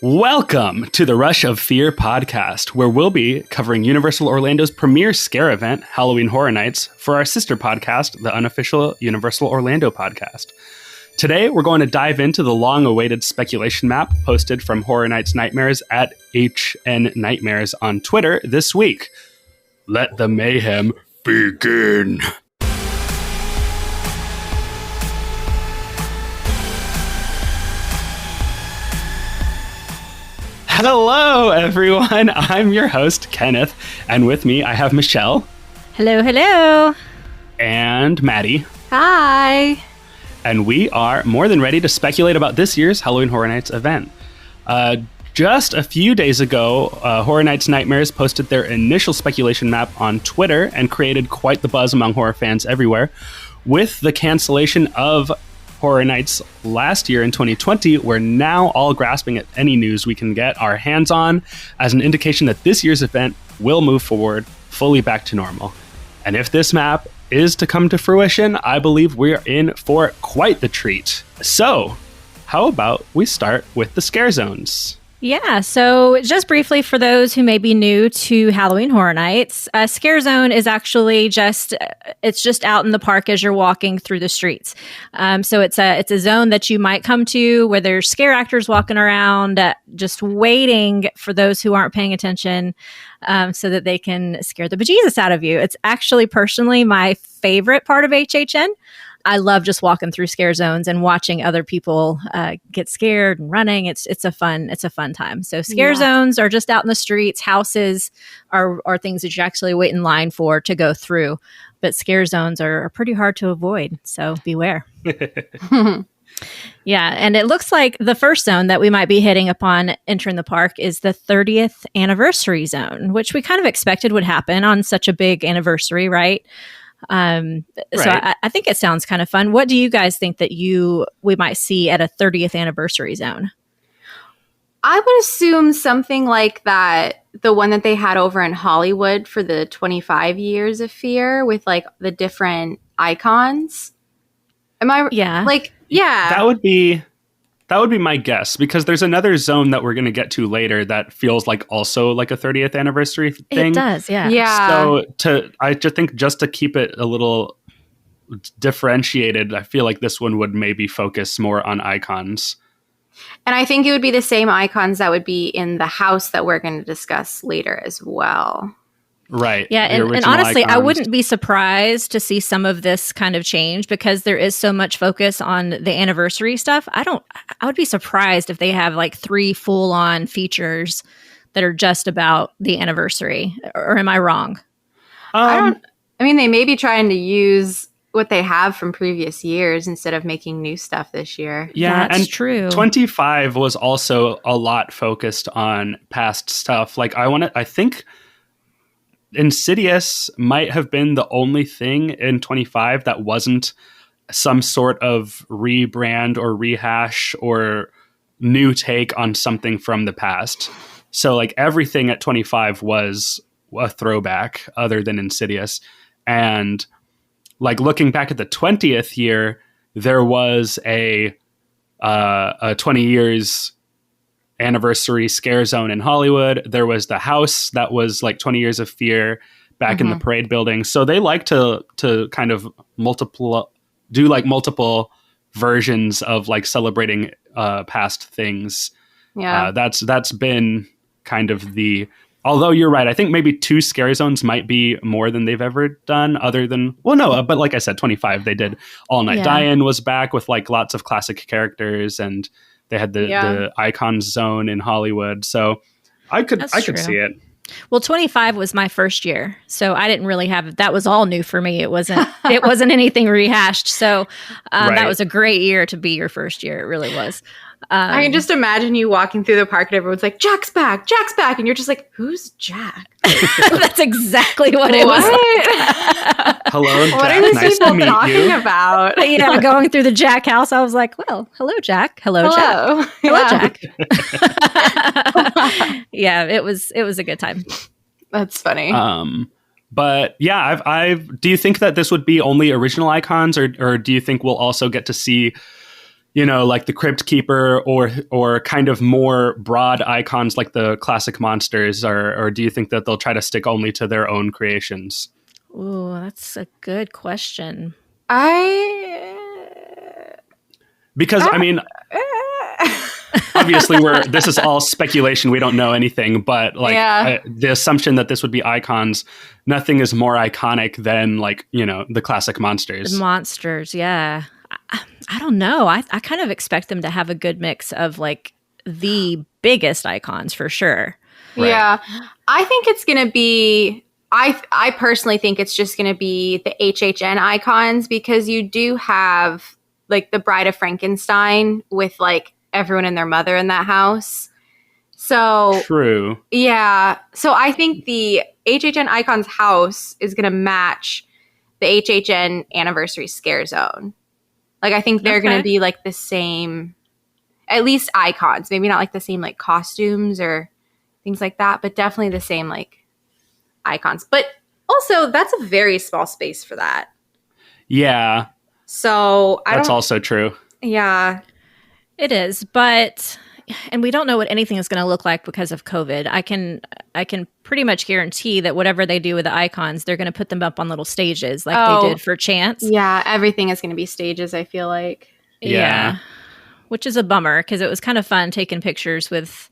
Welcome to the Rush of Fear podcast, where we'll be covering Universal Orlando's premier scare event, Halloween Horror Nights, for our sister podcast, the unofficial Universal Orlando podcast. Today, we're going to dive into the long-awaited speculation map posted from Horror Nights Nightmares at HHN Nightmares on Twitter this week. Let the mayhem begin. Hello, everyone. I'm your host, Kenneth, and with me, I have Michelle. Hello, hello. And Maddie. Hi. And we are more than ready to speculate about this year's Halloween Horror Nights event. Just a few days ago, Horror Nights Nightmares posted their initial speculation map on Twitter and created quite the buzz among horror fans everywhere. With the cancellation of Horror Nights last year in 2020, we're now all grasping at any news we can get our hands on as an indication that this year's event will move forward fully back to normal. And if this map is to come to fruition, I believe we're in for quite the treat. So, how about we start with the scare zones? Yeah, so just briefly for those who may be new to Halloween Horror Nights, a scare zone is actually just out in the park as you're walking through the streets. So it's a zone that you might come to where there's scare actors walking around, just waiting for those who aren't paying attention, so that they can scare the bejesus out of you. It's actually personally my favorite part of HHN. I love just walking through scare zones and watching other people get scared and running. It's a fun time. So scare zones are just out in the streets. Houses are things that you actually wait in line for to go through. But scare zones are pretty hard to avoid. So beware. Yeah. And it looks like the first zone that we might be hitting upon entering the park is the 30th anniversary zone, which we kind of expected would happen on such a big anniversary, right? Right. So I think it sounds kind of fun. What do you guys think that we might see at a 30th anniversary zone? I would assume something like that, the one that they had over in Hollywood for the 25 years of Fear with like the different icons. Yeah. That would be my guess, because there's another zone that we're going to get to later that feels like also like a 30th anniversary thing. It does, yeah. Yeah. So I just think just to keep it a little differentiated, I feel like this one would maybe focus more on icons. And I think it would be the same icons that would be in the house that we're going to discuss later as well. Right. Yeah, and honestly, icons. I wouldn't be surprised to see some of this kind of change because there is so much focus on the anniversary stuff. I would be surprised if they have like 3 full-on features that are just about the anniversary. Or am I wrong? They may be trying to use what they have from previous years instead of making new stuff this year. Yeah, that's and true. 25 was also a lot focused on past stuff. Like I think Insidious might have been the only thing in 25 that wasn't some sort of rebrand or rehash or new take on something from the past. So like everything at 25 was a throwback other than Insidious. And like looking back at the 20th year, there was a 20 years anniversary scare zone in Hollywood. There was the house that was like 20 years of Fear back in the parade building. So they like to kind of multiple versions of like celebrating past things. Yeah. That's been kind of although you're right, I think maybe 2 scare zones might be more than they've ever done but like I said, 25, they did All Night Die-In was back with like lots of classic characters, and they had the Icons zone in Hollywood. So I could see it. Well, 25 was my first year, so I didn't really that was all new for me. It wasn't anything rehashed. So that was a great year to be your first year. It really was. I can just imagine you walking through the park and everyone's like, Jack's back, and you're just like, who's Jack? That's exactly what it was like. Hello, Jack. What are these nice people to meet talking you. about? Going through the Jack house, I was like, well, hello, Jack. Hello, Jack. Hello, Jack. Yeah, it was a good time. That's funny. But yeah, do you think that this would be only original icons, or do you think we'll also get to see like the Crypt Keeper or kind of more broad icons like the classic monsters, or do you think that they'll try to stick only to their own creations? Ooh, that's a good question. Because I mean, obviously this is all speculation. We don't know anything, but the assumption that this would be icons, nothing is more iconic than the classic monsters. Monsters, yeah. I don't know. I kind of expect them to have a good mix of the biggest icons for sure. Right. Yeah. I think it's going to be, I personally think it's just going to be the HHN icons, because you do have the Bride of Frankenstein with everyone and their mother in that house. So true. Yeah. So I think the HHN icons house is going to match the HHN anniversary scare zone. I think they're going to be the same, at least icons, maybe not the same costumes or things like that, but definitely the same icons. But also that's a very small space for that. Yeah. So that's also true. Yeah. It is, and we don't know what anything is going to look like because of COVID. I can pretty much guarantee that whatever they do with the icons, they're going to put them up on little stages they did for Chance. Yeah, everything is going to be stages, I feel like. Yeah. Which is a bummer, because it was kind of fun taking pictures with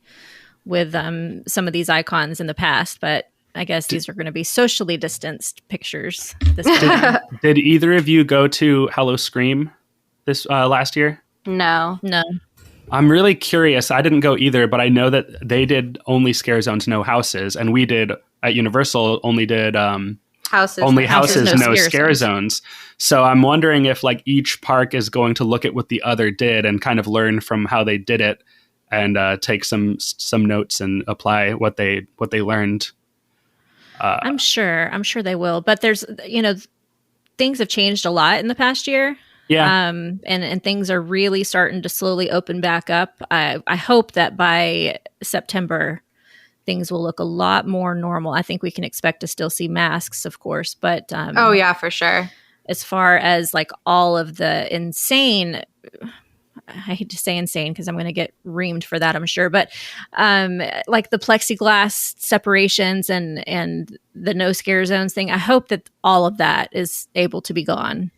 some of these icons in the past, but I guess these are going to be socially distanced pictures this time. Did either of you go to Hello Scream this last year? No. I'm really curious. I didn't go either, but I know that they did only scare zones, no houses, and we did at Universal only did houses, no scare zones. So I'm wondering if each park is going to look at what the other did and kind of learn from how they did it, and take some notes and apply what they learned. I'm sure they will, but there's things have changed a lot in the past year. Yeah. And things are really starting to slowly open back up. I hope that by September, things will look a lot more normal. I think we can expect to still see masks, of course, but oh yeah, for sure. As far as all of the insane, I hate to say insane because I'm going to get reamed for that, I'm sure, but the plexiglass separations and the no scare zones thing, I hope that all of that is able to be gone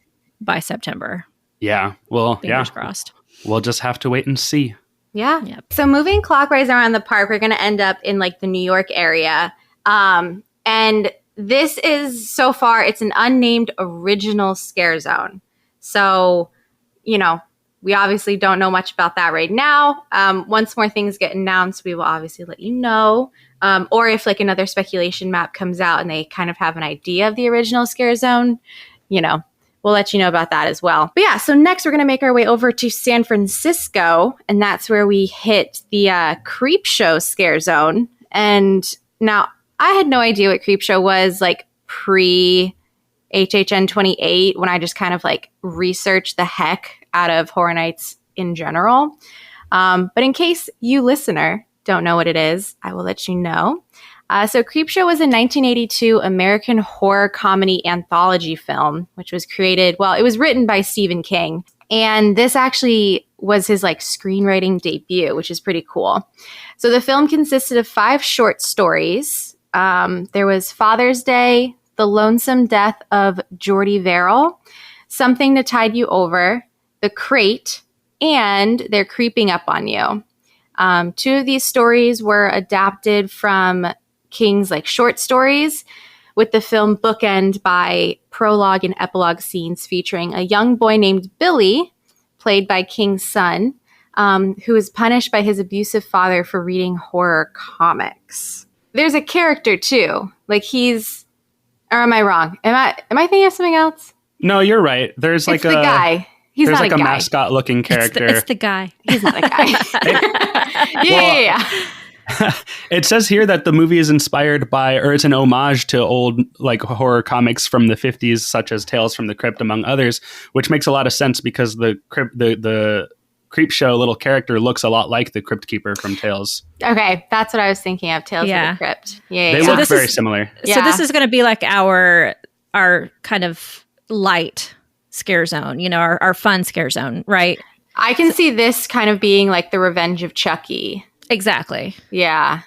by September. Yeah. Well, fingers crossed. We'll just have to wait and see. Yeah. Yep. So moving clockwise around the park, we're going to end up in the New York area. And this is, so far, it's an unnamed original scare zone. So, we obviously don't know much about that right now. Once more things get announced, we will obviously let you know. Or if another speculation map comes out and they kind of have an idea of the original scare zone, we'll let you know about that as well. But yeah, so next we're going to make our way over to San Francisco, and that's where we hit the Creep Show scare zone. And now I had no idea what Creep Show was pre HHN 28 when I just kind of researched the heck out of Horror Nights in general. But in case you listener don't know what it is, I will let you know. So Creepshow was a 1982 American horror comedy anthology film, which was it was written by Stephen King. And this actually was his screenwriting debut, which is pretty cool. So the film consisted of 5 short stories. There was Father's Day, The Lonesome Death of Jordy Verrill, Something to Tide You Over, The Crate, and They're Creeping Up on You. 2 of these stories were adapted from King's short stories, with the film bookend by prologue and epilogue scenes featuring a young boy named Billy, played by King's son, who is punished by his abusive father for reading horror comics. There's a character too, or am I wrong? Am I thinking of something else? No, you're right. There's the guy. He's there's not a guy. mascot looking character. It's the guy. He's not a guy. Yeah. It says here that the movie is inspired by, or it's an homage to old horror comics from the 50s, such as Tales from the Crypt, among others, which makes a lot of sense because the Creep Show little character looks a lot like the Crypt Keeper from Tales. Okay, that's what I was thinking of, Tales of the Crypt. Yeah, they look very similar. So this is going to be our kind of light scare zone, our fun scare zone, right? I can see this kind of being like the Revenge of Chucky. Exactly. Yeah,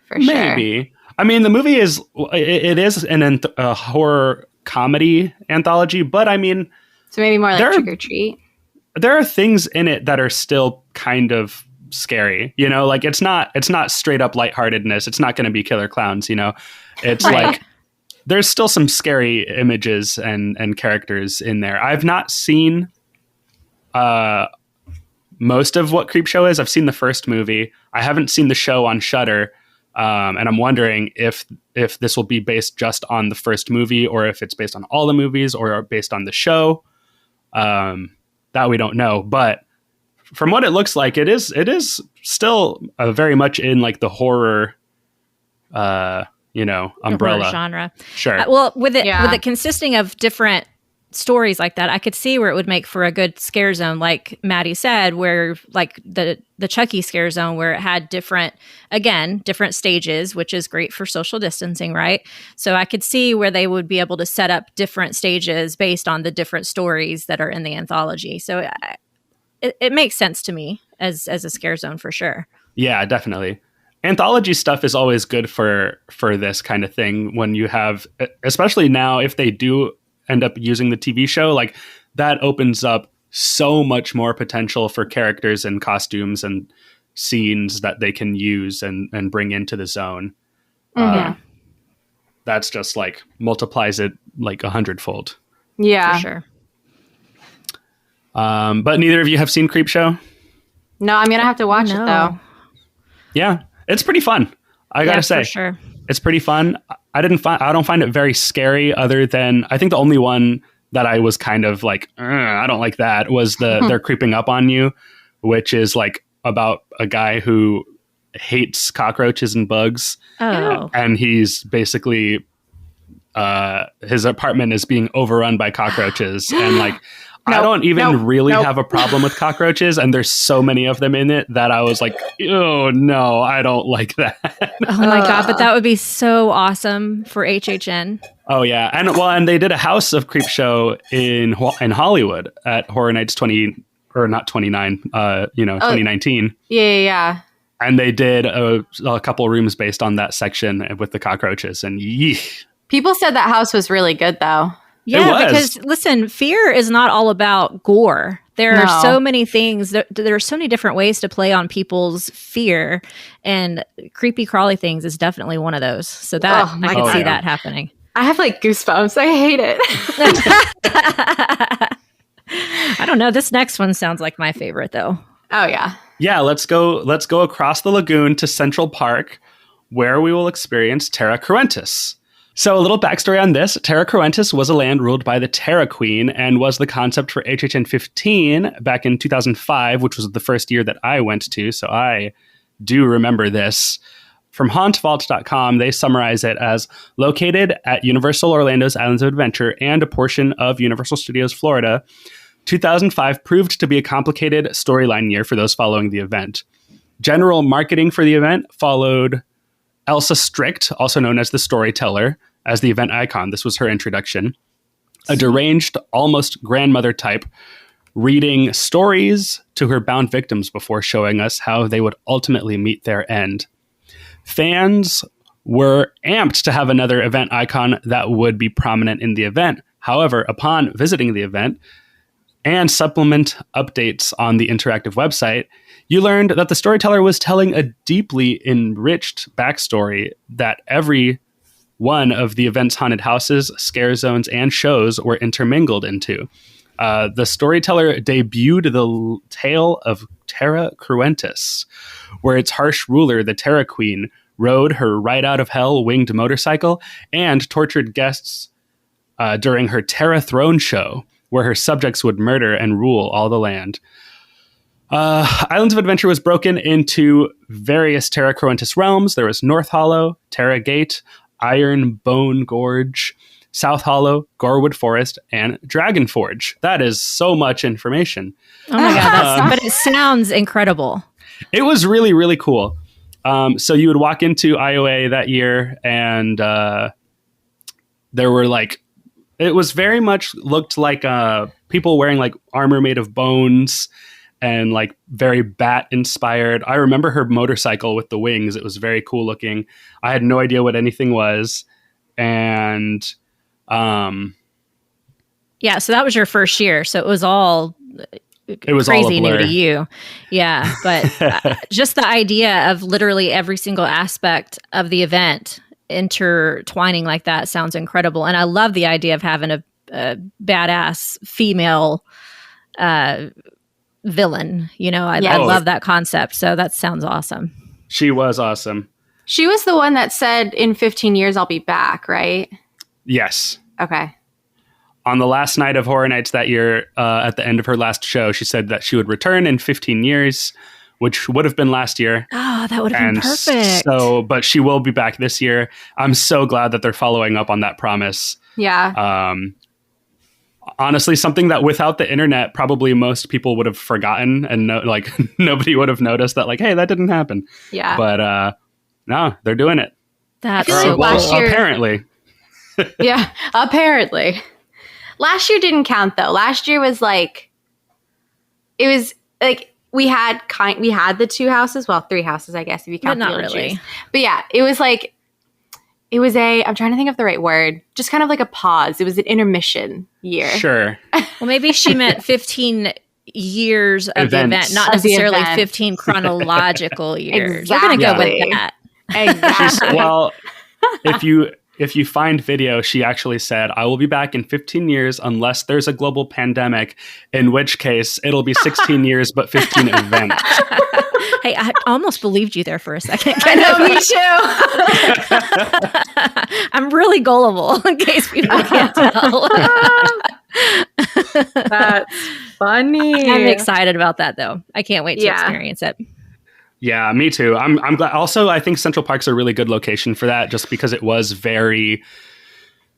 for sure. Maybe. I mean, the movie is a horror comedy anthology, but I mean, So maybe more like Trick or Treat. There are things in it that are still kind of scary, you know, like it's not straight up lightheartedness. It's not going to be killer clowns, you know. It's like there's still some scary images and characters in there. I've not seen most of what Creepshow is. I've seen the first movie. I haven't seen the show on Shudder, and I'm wondering if this will be based just on the first movie, or if it's based on all the movies, or based on the show. That we don't know, but from what it looks like, it is still very much in like the horror, umbrella horror genre. Sure. Well, with it consisting of different stories like that, I could see where it would make for a good scare zone, like Maddie said, where like the Chucky scare zone, where it had different stages, which is great for social distancing, right? So I could see where they would be able to set up different stages based on the different stories that are in the anthology. So it makes sense to me as a scare zone for sure. Yeah, definitely. Anthology stuff is always good for this kind of thing when you have, especially now, if they do end up using the TV show, like that opens up so much more potential for characters and costumes and scenes that they can use and bring into the zone. That's just like multiplies it like 100-fold. Yeah, for sure. But neither of you have seen Creepshow? No, I'm gonna have to watch it though. Yeah, it's pretty fun. I gotta say, for sure. It's pretty fun. I don't find it very scary, other than I think the only one that I was kind of like, I don't like that, was they're creeping up on you, which is like about a guy who hates cockroaches and bugs. Oh. And he's basically his apartment is being overrun by cockroaches and like I don't even really have a problem with cockroaches, and there's so many of them in it that I was like, oh no, I don't like that. Oh my God, but that would be so awesome for HHN. Oh yeah. And they did a House of Creepshow in Hollywood at Horror Nights 2019. Yeah. And they did a couple rooms based on that section with the cockroaches, and people said that house was really good though. Yeah, because listen, fear is not all about gore. There are so many things. There are so many different ways to play on people's fear, and creepy crawly things is definitely one of those. So that I can see that happening. I have like goosebumps. I hate it. I don't know. This next one sounds like my favorite though. Oh yeah. Yeah, let's go across the lagoon to Central Park, where we will experience Terra Cruentus. So a little backstory on this. Terra Cruentus was a land ruled by the Terra Queen and was the concept for HHN 15 back in 2005, which was the first year that I went to. So I do remember this. From hauntvault.com, they summarize it as located at Universal Orlando's Islands of Adventure and a portion of Universal Studios Florida. 2005 proved to be a complicated storyline year for those following the event. General marketing for the event followed Elsa Strict, also known as the Storyteller, as the event icon. This was her introduction. A deranged, almost grandmother type, reading stories to her bound victims before showing us how they would ultimately meet their end. Fans were amped to have another event icon that would be prominent in the event. However, upon visiting the event and supplement updates on the interactive website, you learned that the Storyteller was telling a deeply enriched backstory that every one of the event's haunted houses, scare zones, and shows were intermingled into. The Storyteller debuted the tale of Terra Cruentus, where its harsh ruler, the Terra Queen, rode her ride-out-of-hell winged motorcycle and tortured guests during her Terra Throne show, where her subjects would murder and rule all the land. Islands of Adventure was broken into various Terra Cruentus realms. There was North Hollow, Terra Gate, Iron Bone Gorge, South Hollow, Gorewood Forest, and Dragon Forge. That is so much information. Oh my God, but it sounds incredible. It was really, really cool. So you would walk into IOA that year, and there were like, it was very much looked like people wearing like armor made of bones and like very bat inspired. I remember her motorcycle with the wings. It was very cool looking. I had no idea what anything was. And yeah, so that was your first year. So it was all crazy new to you. Yeah, but just the idea of literally every single aspect of the event intertwining like that sounds incredible. And I love the idea of having a badass female villain. You know, I love that concept. So that sounds awesome. She was awesome. She was the one that said in 15 years I'll be back, right? Yes. Okay. On the last night of Horror Nights that year, at the end of her last show, she said that she would return in 15 years, which would have been last year. Oh, that would have been perfect. But she will be back this year. I'm so glad that they're following up on that promise. Yeah. Honestly, something that without the internet, probably most people would have forgotten and nobody would have noticed that, like, hey, that didn't happen. Yeah. But no, they're doing it. That's so cool. Apparently. Yeah, apparently. Last year didn't count though. Last year was like, it was like we had the 2 houses, well, 3 houses, I guess, if you count. But not really. But yeah, it was I'm trying to think of the right word, just kind of like a pause. It was an intermission year. Sure. Well, maybe she meant 15 years of the event, not necessarily 15 chronological years. Exactly. We're going to go with that. Exactly. Well, if you find video, she actually said, I will be back in 15 years unless there's a global pandemic, in which case it'll be 16 years, but 15 events. Hey, I almost believed you there for a second. I know, me too. I'm really gullible, in case people can't tell. That's funny. I'm excited about that, though. I can't wait to experience it. Yeah, me too. I'm glad. Also, I think Central Park's a really good location for that, just because it was very,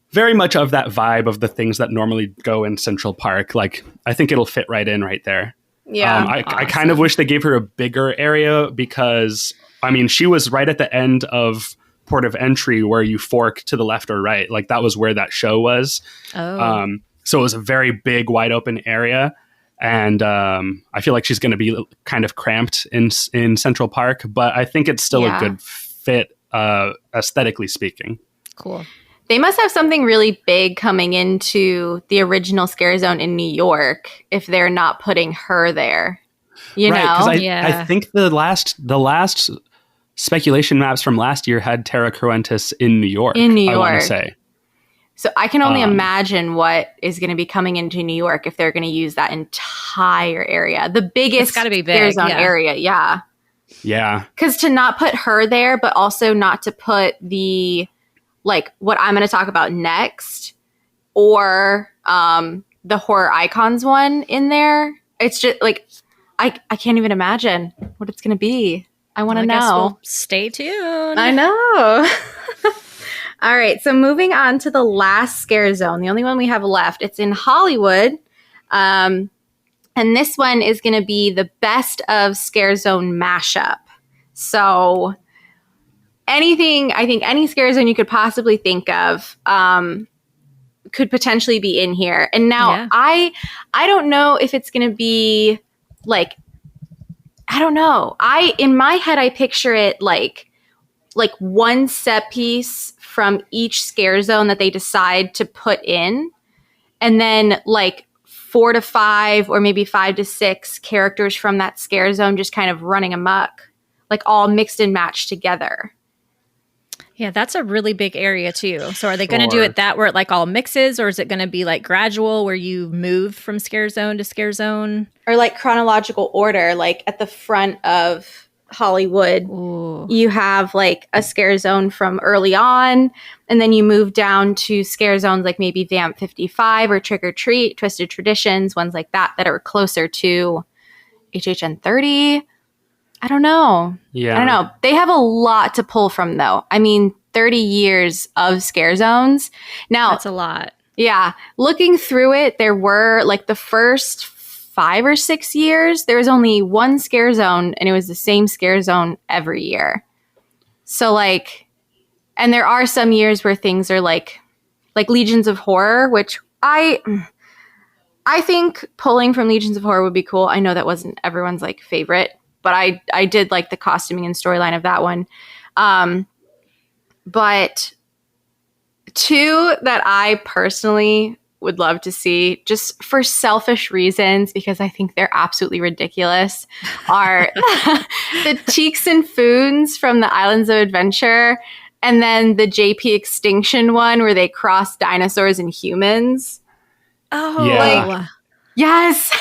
very much of that vibe of the things that normally go in Central Park. Like, I think it'll fit right in right there. Yeah. I kind of wish they gave her a bigger area because, I mean, she was right at the end of Port of Entry where you fork to the left or right. Like, that was where that show was. Oh. So it was a very big, wide open area. And I feel like she's going to be kind of cramped in Central Park, but I think it's still a good fit, aesthetically speaking. Cool. They must have something really big coming into the original Scare Zone in New York if they're not putting her there. You know? I think the last speculation maps from last year had Terra Cruentus in New York. I want to say. So I can only imagine what is going to be coming into New York if they're going to use that entire area. The biggest Scare Zone area. Yeah. Yeah. Because to not put her there, but also not to put the, like, what I'm going to talk about next or the Horror Icons one in there. It's just like, I can't even imagine what it's going to be. I want to know. We'll stay tuned. I know. All right, so moving on to the last Scare Zone, the only one we have left. It's in Hollywood, and this one is going to be the best of Scare Zone mashup. So anything, I think any Scare Zone you could possibly think of could potentially be in here. And now I don't know if it's going to be like, I don't know. In my head, I picture it like one set piece from each Scare Zone that they decide to put in, and then like 4 to 5 or maybe 5 to 6 characters from that Scare Zone just kind of running amok, like all mixed and matched together. Yeah, that's a really big area too. So are they going to do it that where it like all mixes, or is it going to be like gradual where you move from Scare Zone to Scare Zone? Or like chronological order, like at the front of Hollywood, you have like a Scare Zone from early on, and then you move down to Scare Zones like maybe Vamp 55 or Trick or Treat, Twisted Traditions, ones like that are closer to HHN 30. I don't know. Yeah. I don't know. They have a lot to pull from though. I mean, 30 years of Scare Zones. Now, that's a lot. Yeah. Looking through it, there were like the first 5 or 6 years, there was only one Scare Zone, and it was the same Scare Zone every year. So like, and there are some years where things are like Legions of Horror, which I I think pulling from Legions of Horror would be cool. I know that wasn't everyone's like favorite, but I did like the costuming and storyline of that one. But two that I personally would love to see, just for selfish reasons, because I think they're absolutely ridiculous, are the Teeks and Foons from the Islands of Adventure, and then the JP Extinction one where they cross dinosaurs and humans. Oh, Yeah. Yes.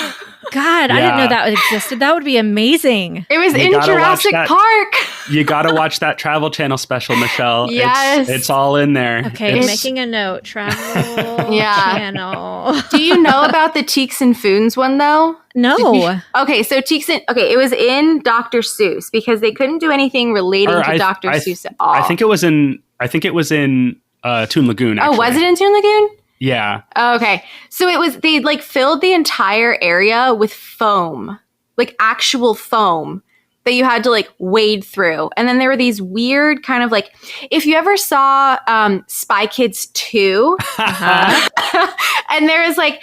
God, I didn't know that existed. That would be amazing. It was You in gotta Jurassic watch that. Park. You got to watch that Travel Channel special, Michelle. Yes. It's all in there. Okay, It's- making a note. Travel Yeah. Channel. Do you know about the Teeks and Foons one though? No. Okay, so it was in Dr. Seuss because they couldn't do anything relating to Dr. Seuss at all. I think it was in Toon Lagoon. Actually. Oh, was it in Toon Lagoon? Yeah. Oh, okay. So they like filled the entire area with foam, like actual foam that you had to like wade through. And then there were these weird kind of like, if you ever saw Spy Kids 2, and there was like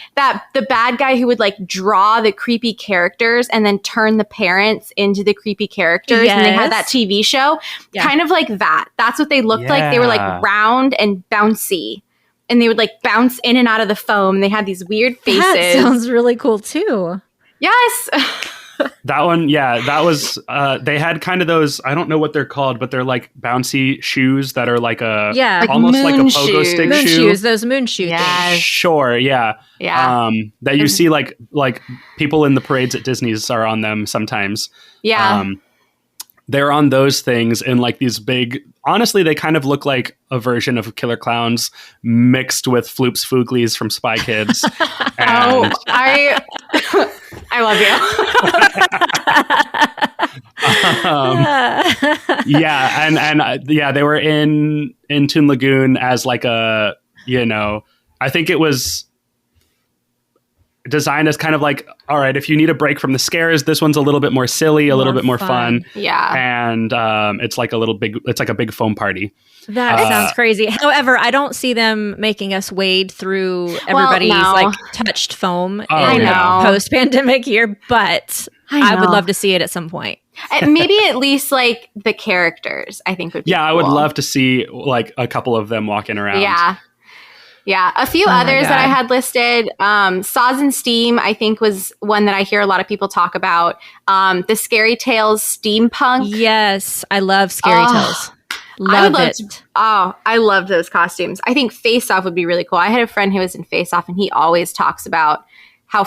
the bad guy who would like draw the creepy characters and then turn the parents into the creepy characters. And they had that TV show, kind of like that. That's what they looked like. They were like round and bouncy. And they would like bounce in and out of the foam. They had these weird faces. That sounds really cool too. Yes. That one, that was, they had kind of those, I don't know what they're called, but they're like bouncy shoes that are like like almost like a moon pogo stick Moon shoe. shoes, those moon shoe Yes. things. Sure, yeah. Yeah. That you see like people in the parades at Disney's are on them sometimes. Yeah. They're on those things in like these big, honestly, they kind of look like a version of Killer Clowns mixed with Floops Fooglies from Spy Kids. And, I love you. they were in Toon Lagoon as like a, I think it was designed as kind of like, all right, if you need a break from the scares, this one's a little bit more silly, a little bit more fun. Yeah. And it's like a big foam party. That sounds crazy. However, I don't see them making us wade through everybody's like touched foam in post-pandemic year, but I would love to see it at some point. And maybe at least like the characters, I think would be cool. I would love to see like a couple of them walking around. Yeah. A few others that I had listed. Saws and Steam, I think, was one that I hear a lot of people talk about. The Scary Tales steampunk. Yes, I love Scary Tales. Love it. I love those costumes. I think Face Off would be really cool. I had a friend who was in Face Off, and he always talks about how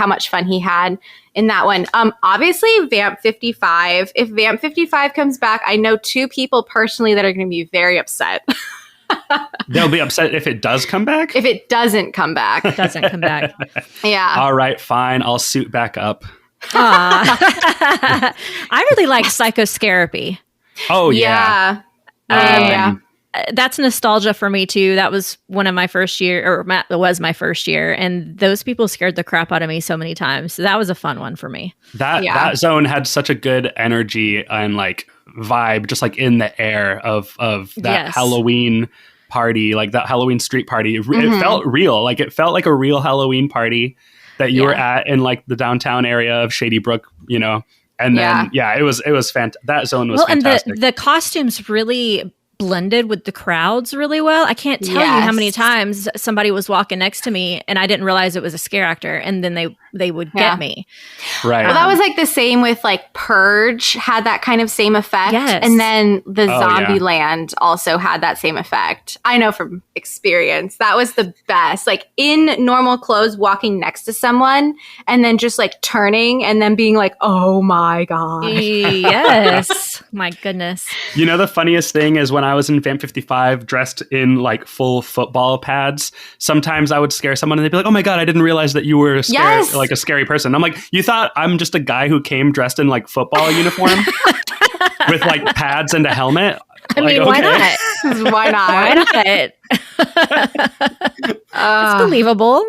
much fun he had in that one. Obviously, Vamp 55. If Vamp 55 comes back, I know two people personally that are going to be very upset. They'll be upset if it does come back? If it doesn't come back. Yeah. All right, fine. I'll suit back up. I really like Psychoscarapy. Oh, yeah. That's nostalgia for me too. That was one of my first year, or that was my first year, and those people scared the crap out of me so many times. So that was a fun one for me. That zone had such a good energy and like vibe, just like in the air of that Halloween party, like that Halloween street party. It felt real. Like it felt like a real Halloween party that you were at in like the downtown area of Shady Brook, And then it was fantastic. That zone was fantastic. And the costumes really blended with the crowds really well. I can't tell you how many times somebody was walking next to me and I didn't realize it was a scare actor, and then they would get me. Right. Well, that was like the same with like Purge had that kind of same effect. Yes. And then the Zombieland also had that same effect. I know from experience. That was the best. Like in normal clothes, walking next to someone and then just like turning and then being like, oh my God. Yes. My goodness. The funniest thing is when I was in Vamp 55 dressed in like full football pads, sometimes I would scare someone and they'd be like, oh my God, I didn't realize that you were like a scary person. I'm like, you thought I'm just a guy who came dressed in like football uniform with like pads and a helmet? I mean, why not? Why not? Why not? It's believable.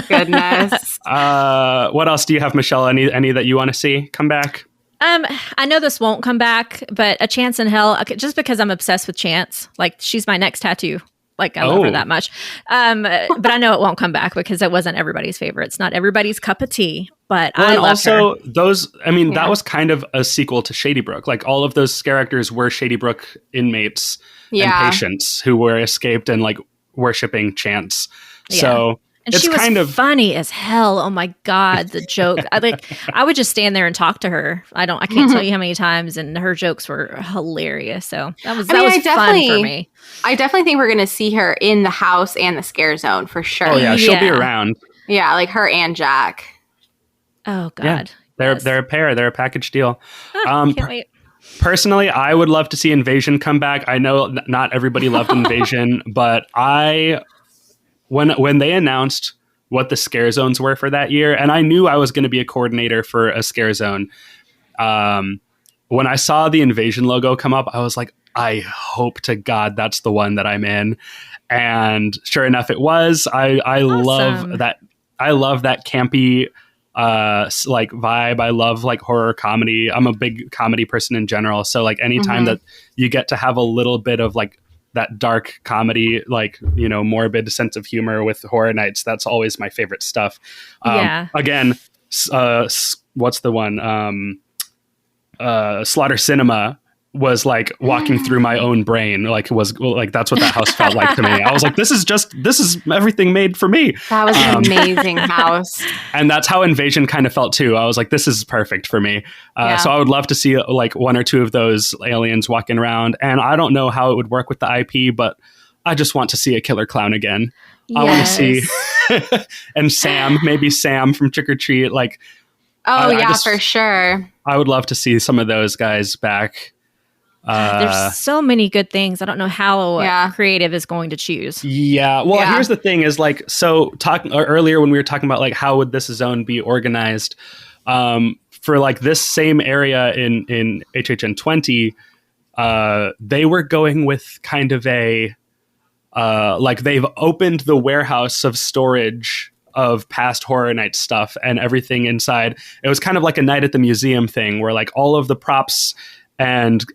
Goodness. What else do you have, Michelle? Any that you want to see come back? I know this won't come back, but A Chance in Hell, just because I'm obsessed with Chance. Like, she's my next tattoo. Like I love her that much. But I know it won't come back because it wasn't everybody's favorite. It's not everybody's cup of tea. But I love also her. those. I mean, that was kind of a sequel to Shady Brook. Like all of those characters were Shady Brook inmates and patients who were escaped and like worshiping Chance. Yeah. So and it's she was kind of funny as hell. Oh my God, the joke! I would just stand there and talk to her. I can't tell you how many times, and her jokes were hilarious. So that was fun for me. I definitely think we're going to see her in the house and the scare zone for sure. Oh yeah, she'll be around. Yeah, like her and Jack. Oh God, yeah, they're a pair. They're a package deal. Can't wait. Personally, I would love to see Invasion come back. I know not everybody loved Invasion, but when they announced what the scare zones were for that year, and I knew I was going to be a coordinator for a scare zone. When I saw the Invasion logo come up, I was like, I hope to God that's the one that I'm in. And sure enough, it was. I love that. I love that campy like vibe. I love like horror comedy. I'm a big comedy person in general. So like anytime that you get to have a little bit of like that dark comedy, like, you know, morbid sense of humor with Horror Nights, that's always my favorite stuff. Again, what's the one? Slaughter Cinema was like walking through my own brain. Like it was like, that's what that house felt like to me. I was like, this is everything made for me. That was an amazing house. And that's how Invasion kind of felt too. I was like, this is perfect for me. So I would love to see like one or two of those aliens walking around. And I don't know how it would work with the IP, but I just want to see a killer clown again. I want to see, and maybe Sam from Trick or Treat. Like, for sure. I would love to see some of those guys back. There's so many good things. I don't know how creative is going to choose. Yeah. Well, here's the thing is like, so talking earlier when we were talking about like, how would this zone be organized? For like this same area in HHN 20, they were going with kind of a, like they've opened the warehouse of storage of past Horror Night stuff and everything inside. It was kind of like a night at the museum thing where like all of the props and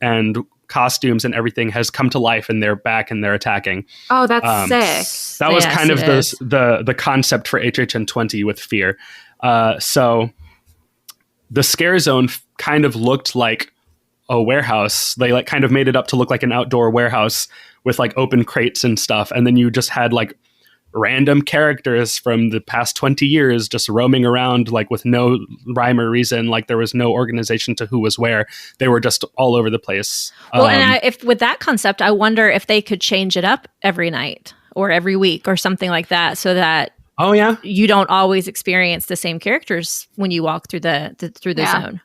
costumes and everything has come to life and they're back and they're attacking. Oh, that's sick. That was kind of the concept for HHN 20 with Fear. So the scare zone kind of looked like a warehouse. They like kind of made it up to look like an outdoor warehouse with like open crates and stuff. And then you just had like random characters from the past 20 years just roaming around like with no rhyme or reason. Like there was no organization to who was where. They were just all over the place. Well, and if with that concept, I wonder if they could change it up every night or every week or something like that, so that you don't always experience the same characters when you walk through the zone.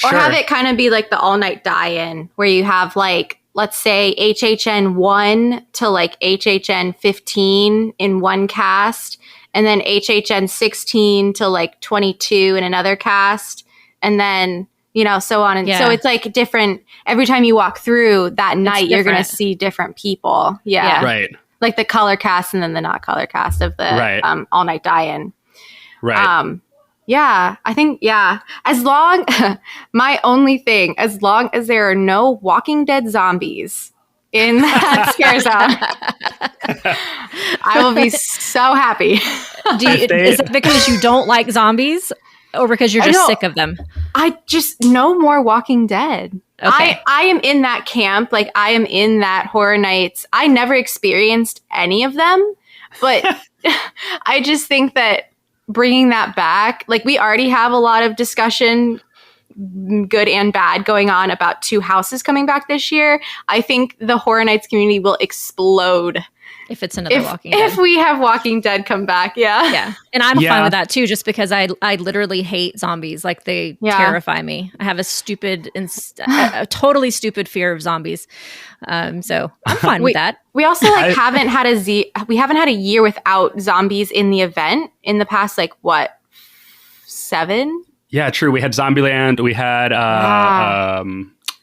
Or have it kind of be like the all night die-in where you have like, let's say HHN 1 to like HHN 15 in one cast, and then HHN 16 to like 22 in another cast, and then, you know, so on. And so it's like different. Every time you walk through that night, you're going to see different people. Yeah. Right. Like the color cast and then the not color cast of the all night die-in. Right. Yeah, I think, as long, my only thing, as long as there are no Walking Dead zombies in that scare zone, I will be so happy. Is it because you don't like zombies or because you're just sick of them? I just, no more Walking Dead. Okay. I am in that camp. Like I am in that Horror Nights. I never experienced any of them, but I just think that bringing that back, like we already have a lot of discussion, good and bad, going on about two houses coming back this year. I think the Horror Nights community will explode if it's another Walking Dead. If we have Walking Dead come back, yeah. And I'm fine with that too, just because I literally hate zombies. Like they terrify me. I have a totally stupid fear of zombies. So I'm fine with that. We also haven't had a year without zombies in the event in the past, like what, 7? Yeah, true. We had Zombieland. We had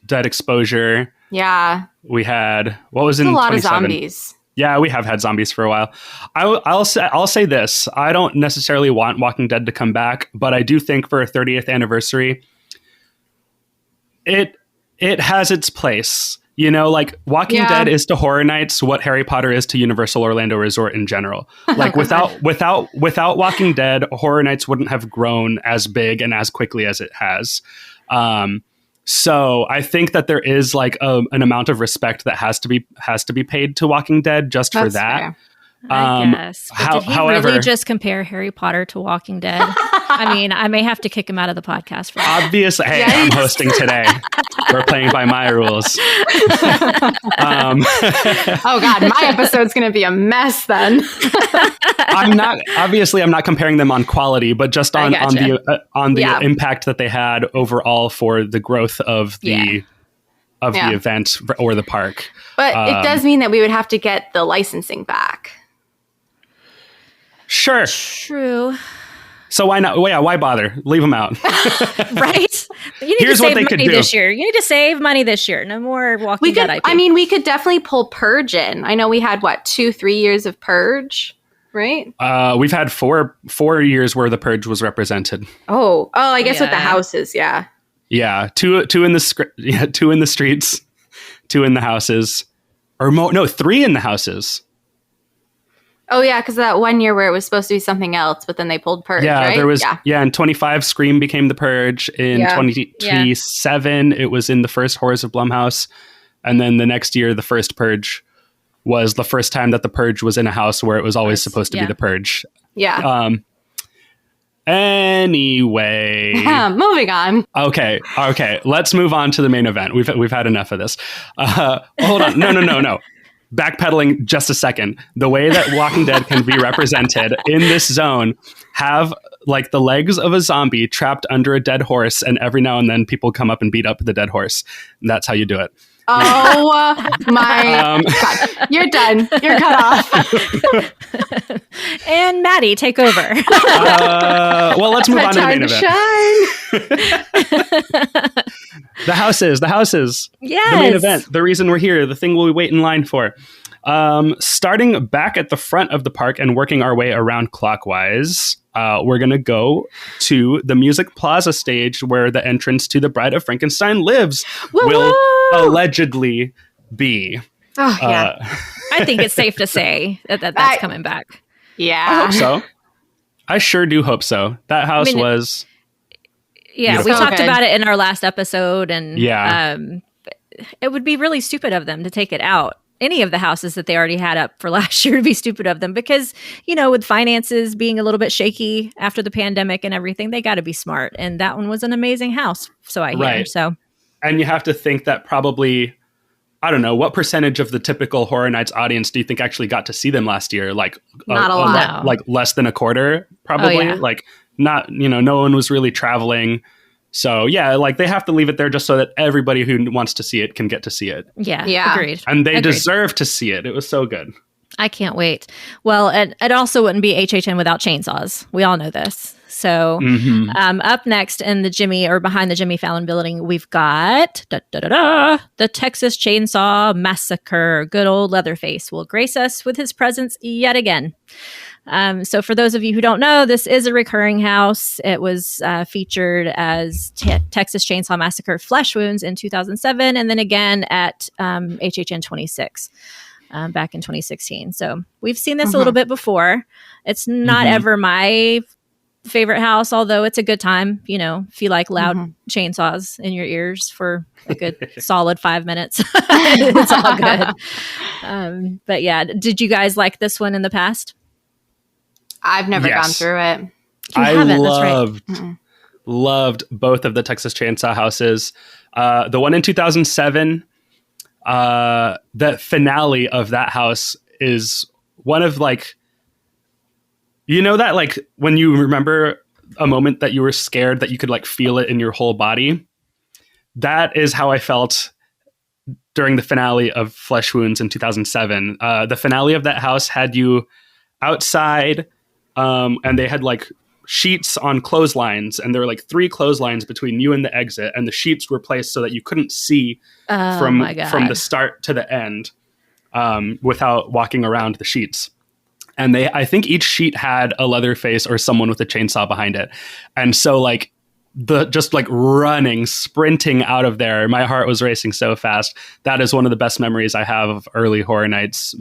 Dead Exposure. Yeah. We had, what was in a lot 27? Of zombies. Yeah, we have had zombies for a while. I'll say this. I don't necessarily want Walking Dead to come back, but I do think for a 30th anniversary, it has its place. You know, like Walking Yeah. Dead is to Horror Nights what Harry Potter is to Universal Orlando Resort in general. Like without Walking Dead, Horror Nights wouldn't have grown as big and as quickly as it has. So I think that there is like an amount of respect that has to be paid to Walking Dead just for That's that. fair. I guess. But did he however, really just compare Harry Potter to Walking Dead? I mean, I may have to kick him out of the podcast for that. obviously, hey, Yes. I'm hosting today. We're playing by my rules. Oh God, my episode's gonna be a mess then. I'm not comparing them on quality, but just on gotcha. the Yeah. impact that they had overall for the growth of the Yeah. event or the park. But it does mean that we would have to get the licensing back. Sure. True. So why not? Well, yeah, why bother? Leave them out. Right? You need Here's to what save they could money do. this year. You need to save money this year. No more Walking We could. Dead IP. I mean, we could definitely pull Purge in. I know we had 2-3 years of Purge, right? We've had four years where the Purge was represented. Oh, I guess with the Yeah. houses, yeah. Yeah, two in the 2 in the streets, 2 in the houses, or no, 3 in the houses. Oh yeah, because that one year where it was supposed to be something else, but then they pulled Purge. Yeah, right? there was. Yeah, in 25, Scream became the Purge. In Yeah. 27, it was in the first Horrors of Blumhouse, and then the next year, the first Purge was the first time that the Purge was in a house where it was always supposed to be the Purge. Yeah. Anyway, Moving on. okay, let's move on to the main event. We've had enough of this. Hold on, no. Backpedaling just a second. The way that Walking Dead can be represented in this zone, have like the legs of a zombie trapped under a dead horse, and every now and then people come up and beat up the dead horse. And that's how you do it. Oh my God. You're done. You're cut off. and Maddie, take over. Well, let's move on to the main event. Shine. The houses. Yes. The main event. The reason we're here. The thing we wait in line for. Starting back at the front of the park and working our way around clockwise, we're going to go to the Music Plaza stage where the entrance to the Bride of Frankenstein Lives will allegedly be. Oh, yeah. I think it's safe to say that's coming back. Yeah. I hope so. I sure do hope so. That house was... Yeah, we Beautiful. talked So good. about it in our last episode, and Yeah. it would be really stupid of them to take it out. Any of the houses that they already had up for last year would be stupid of them because, with finances being a little bit shaky after the pandemic and everything, they got to be smart. And that one was an amazing house, so I hear. Right. So, And you have to think that probably... I don't know, what percentage of the typical Horror Nights audience do you think actually got to see them last year? Like Not a lot. Like less than a quarter, probably. Oh, yeah. Like not, no one was really traveling. So yeah, like they have to leave it there just so that everybody who wants to see it can get to see it. yeah. Agreed. And they Agreed. deserve to see it. It was so good. I can't wait. Well, it also wouldn't be HHN without chainsaws. We all know this. So up next in the Jimmy or behind the Jimmy Fallon building, we've got the Texas Chainsaw Massacre. Good old Leatherface will grace us with his presence yet again. So for those of you who don't know, this is a recurring house. It was featured as Texas Chainsaw Massacre Flesh Wounds in 2007 and then again at HHN 26. Back in 2016. So we've seen this a little bit before. It's not ever my favorite house, although it's a good time, if you like loud chainsaws in your ears for a good solid 5 minutes. It's all good. But yeah, did you guys like this one in the past? I've never Yes. gone through it. You haven't, that's loved both of the Texas Chainsaw houses. The one in 2007, the finale of that house is one of like, that like when you remember a moment that you were scared that you could like feel it in your whole body. That is how I felt during the finale of Flesh Wounds in 2007. The finale of that house had you outside, and they had like sheets on clotheslines, and there were like 3 clotheslines between you and the exit, and the sheets were placed so that you couldn't see from the start to the end without walking around the sheets. And I think each sheet had a Leatherface or someone with a chainsaw behind it. And so like just like running, sprinting out of there. My heart was racing so fast. That is one of the best memories I have of early Horror Nights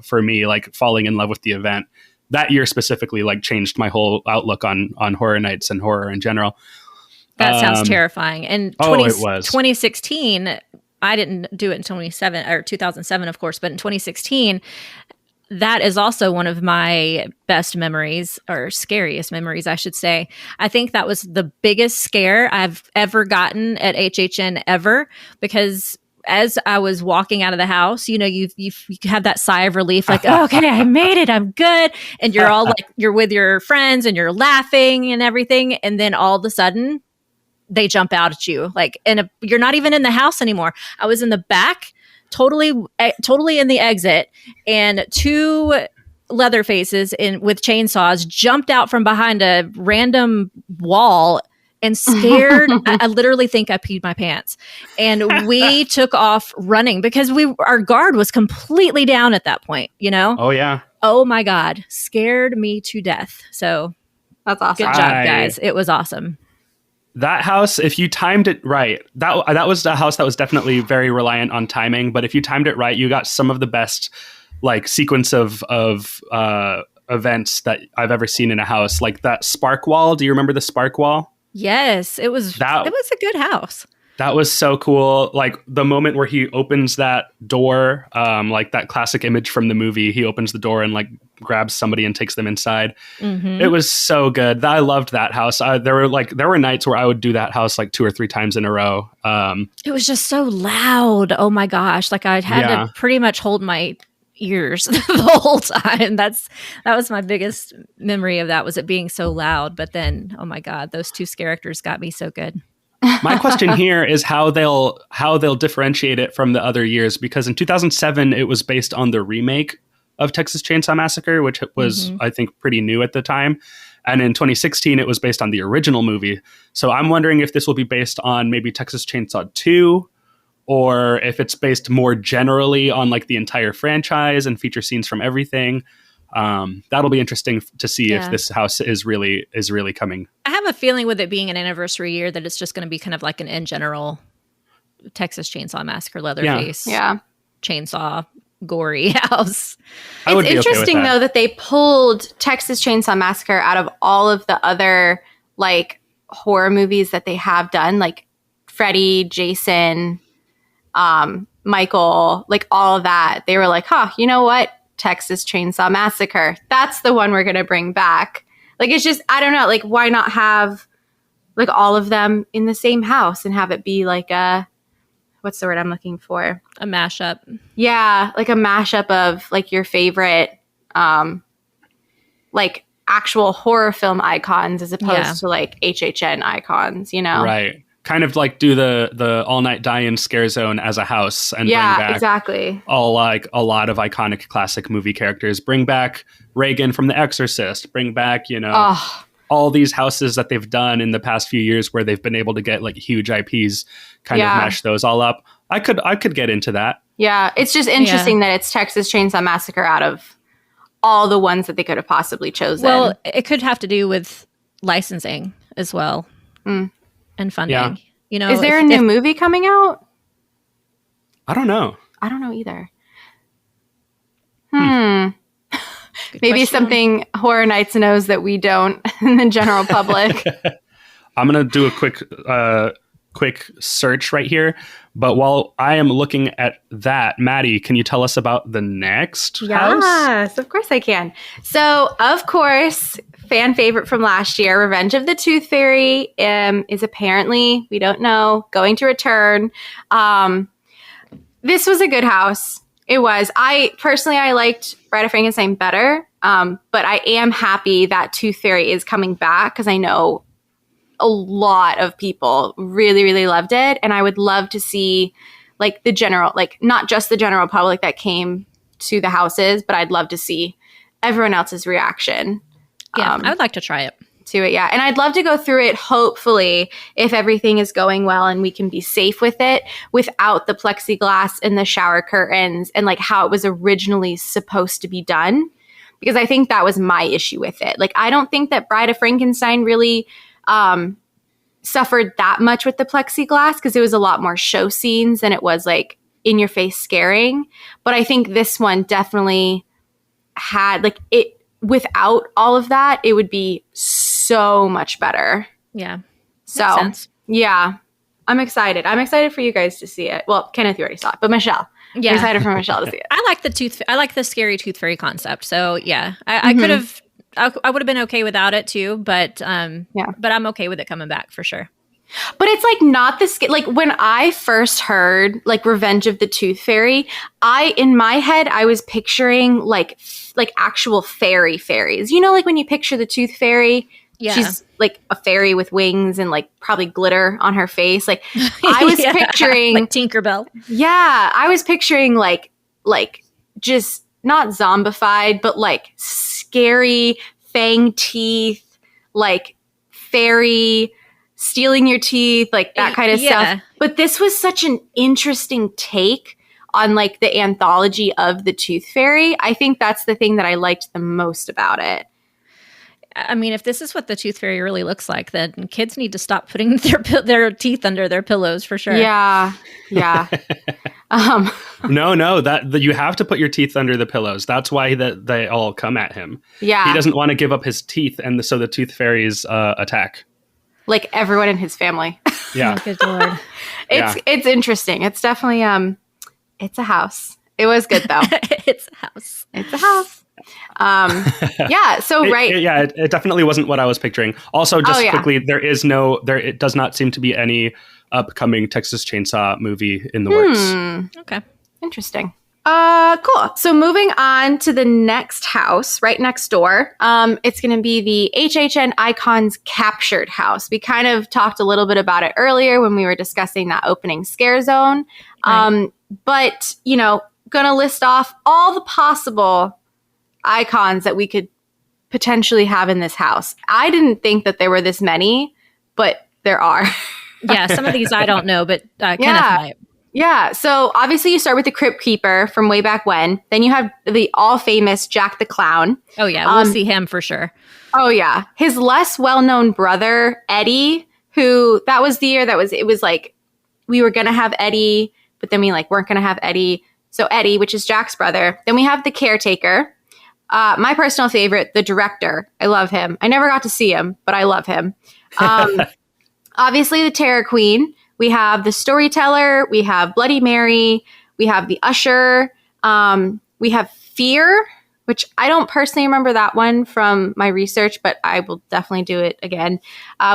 for me, like falling in love with the event. That year specifically like changed my whole outlook on Horror Nights and horror in general. That sounds terrifying. And it was. 2016, I didn't do it in 2007, of course, but in 2016, that is also one of my best memories, or scariest memories, I should say. I think that was the biggest scare I've ever gotten at HHN ever, because as I was walking out of the house, you have that sigh of relief, like, oh, okay, I made it, I'm good. And you're all like, you're with your friends and you're laughing and everything. And then all of a sudden, they jump out at you, like, you're not even in the house anymore. I was in the back, totally in the exit, and two leather faces with chainsaws jumped out from behind a random wall and scared. I literally think I peed my pants, and we took off running because our guard was completely down at that point. Oh yeah. Oh my God, scared me to death. So that's awesome. Good job, guys. It was awesome. That house, if you timed it right, that was a house that was definitely very reliant on timing. But if you timed it right, you got some of the best like sequence of events that I've ever seen in a house. Like that spark wall. Do you remember the spark wall? Yes, it was a good house. That was so cool. Like the moment where he opens that door, like that classic image from the movie, he opens the door and like grabs somebody and takes them inside. Mm-hmm. It was so good. I loved that house. There were nights where I would do that house like 2 or 3 times in a row. It was just so loud. Oh my gosh. Like I had to pretty much hold my ears the whole time. That was my biggest memory of that, was it being so loud. But then, oh my God, those 2 characters got me so good. My question here is how they'll differentiate it from the other years, because in 2007 it was based on the remake of Texas Chainsaw Massacre, which was I think pretty new at the time, and in 2016 it was based on the original movie. So I'm wondering if this will be based on maybe Texas Chainsaw 2, or if it's based more generally on like the entire franchise and feature scenes from everything. That'll be interesting to see if this house is really coming. I have a feeling with it being an anniversary year that it's just going to be kind of like an in general Texas Chainsaw Massacre, Leatherface, chainsaw, gory house. It's interesting though that they pulled Texas Chainsaw Massacre out of all of the other like horror movies that they have done, like Freddy, Jason, Michael, like all of that. They were like, you know what? Texas Chainsaw Massacre. That's the one we're going to bring back. Like, it's just, I don't know, like, why not have like all of them in the same house and have it be like what's the word I'm looking for? A mashup. Yeah. Like a mashup of like your favorite, like actual horror film icons as opposed to like HHN icons, Right. Kind of like do the All Night Die-In Scare Zone as a house and bring back exactly all like a lot of iconic classic movie characters. Bring back Reagan from The Exorcist. Bring back, all these houses that they've done in the past few years where they've been able to get like huge IPs, kind of mash those all up. I could get into that. Yeah, it's just interesting that it's Texas Chainsaw Massacre out of all the ones that they could have possibly chosen. Well, it could have to do with licensing as well. And funding. Yeah. Is there a new movie coming out? I don't know. I don't know either. Maybe question. Something Horror Nights knows that we don't in the general public. I'm going to do a quick search right here. But while I am looking at that, Maddie, can you tell us about the next house? Yes, of course I can. So, of course, fan favorite from last year, Revenge of the Tooth Fairy, is apparently, we don't know, going to return. This was a good house. It was. I liked Bride of Frankenstein better, but I am happy that Tooth Fairy is coming back because I know a lot of people really, really loved it. And I would love to see like the general, like not just the general public that came to the houses, but I'd love to see everyone else's reaction. Yeah, I would like to try it. To it, yeah. And I'd love to go through it, hopefully, if everything is going well and we can be safe with it without the plexiglass and the shower curtains and like how it was originally supposed to be done. Because I think that was my issue with it. Like, I don't think that Bride of Frankenstein really suffered that much with the plexiglass because it was a lot more show scenes than it was like in your face scaring. But I think this one definitely had like it without all of that, it would be so much better. Yeah. So Makes sense. yeah, I'm excited. I'm excited for you guys to see it. Well, Kenneth, you already saw it, but Michelle, Yeah. I'm excited for Michelle to see it. I like the scary tooth fairy concept. So yeah, I could have, I would have been okay without it too, but but I'm okay with it coming back for sure. But it's like not the like when I first heard like Revenge of the Tooth Fairy, in my head I was picturing like actual fairies. You know, like when you picture the Tooth Fairy, she's like a fairy with wings and like probably glitter on her face. Like I was picturing like Tinkerbell. Yeah, I was picturing like just not zombified, but like scary fang teeth, like fairy stealing your teeth, like that kind of stuff. But this was such an interesting take on like the anthology of the Tooth Fairy. I think that's the thing that I liked the most about it. I mean, if this is what the Tooth Fairy really looks like, then kids need to stop putting their teeth under their pillows for sure. Yeah. No, that you have to put your teeth under the pillows. That's why they all come at him. Yeah. He doesn't want to give up his teeth, and so the Tooth Fairies attack. Like everyone in his family. Yeah. Oh, good Lord. It's interesting. It's definitely it's a house. It was good though. It's a house. It's a house. Yeah. So it definitely wasn't what I was picturing. Also, just quickly, it does not seem to be any upcoming Texas Chainsaw movie in the works. Okay. Interesting. Cool. So moving on to the next house right next door. It's going to be the HHN Icons Captured House. We kind of talked a little bit about it earlier when we were discussing that opening scare zone. Right. But, you know, going to list off all the possible icons that we could potentially have in this house. I didn't think that there were this many, but there are. Yeah, some of these I don't know, but Kenneth might. Yeah, so obviously you start with the Crypt Keeper from way back when. Then you have the all-famous Jack the Clown. Oh, yeah, we'll see him for sure. Oh, yeah. His less well-known brother, Eddie, who that was the year it was like we were going to have Eddie, but then we like weren't going to have Eddie. So Eddie, which is Jack's brother. Then we have the Caretaker. My personal favorite, the Director. I love him. I never got to see him, but I love him. Obviously, the Terror Queen. We have the Storyteller. We have Bloody Mary. We have the Usher. We have Fear, which I don't personally remember that one from my research, but I will definitely do it again.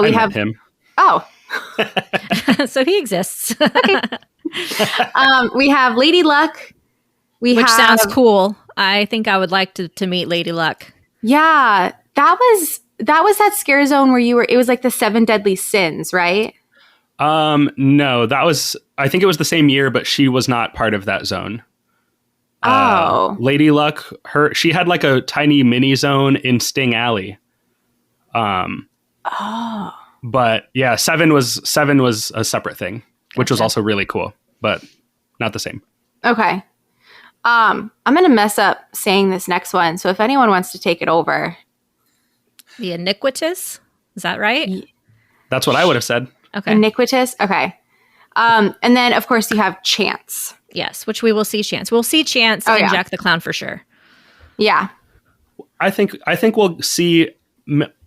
We have him. Oh. So he exists. Okay. We have Lady Luck. Which sounds cool. I think I would like to meet Lady Luck. Yeah. That was that scare zone where it was like the 7 deadly sins, right? No, I think it was the same year, but she was not part of that zone. Lady Luck, she had like a tiny mini zone in Sting Alley. But yeah, 7 was a separate thing, which was also really cool, but not the same. Okay. I'm going to mess up saying this next one. So if anyone wants to take it over. The Iniquitous? Is that right? That's what I would have said. Okay. Iniquitous? Okay. And then, of course, you have Chance. Yes, which we will see Chance. We'll see Chance and Jack the Clown for sure. Yeah. I think we'll see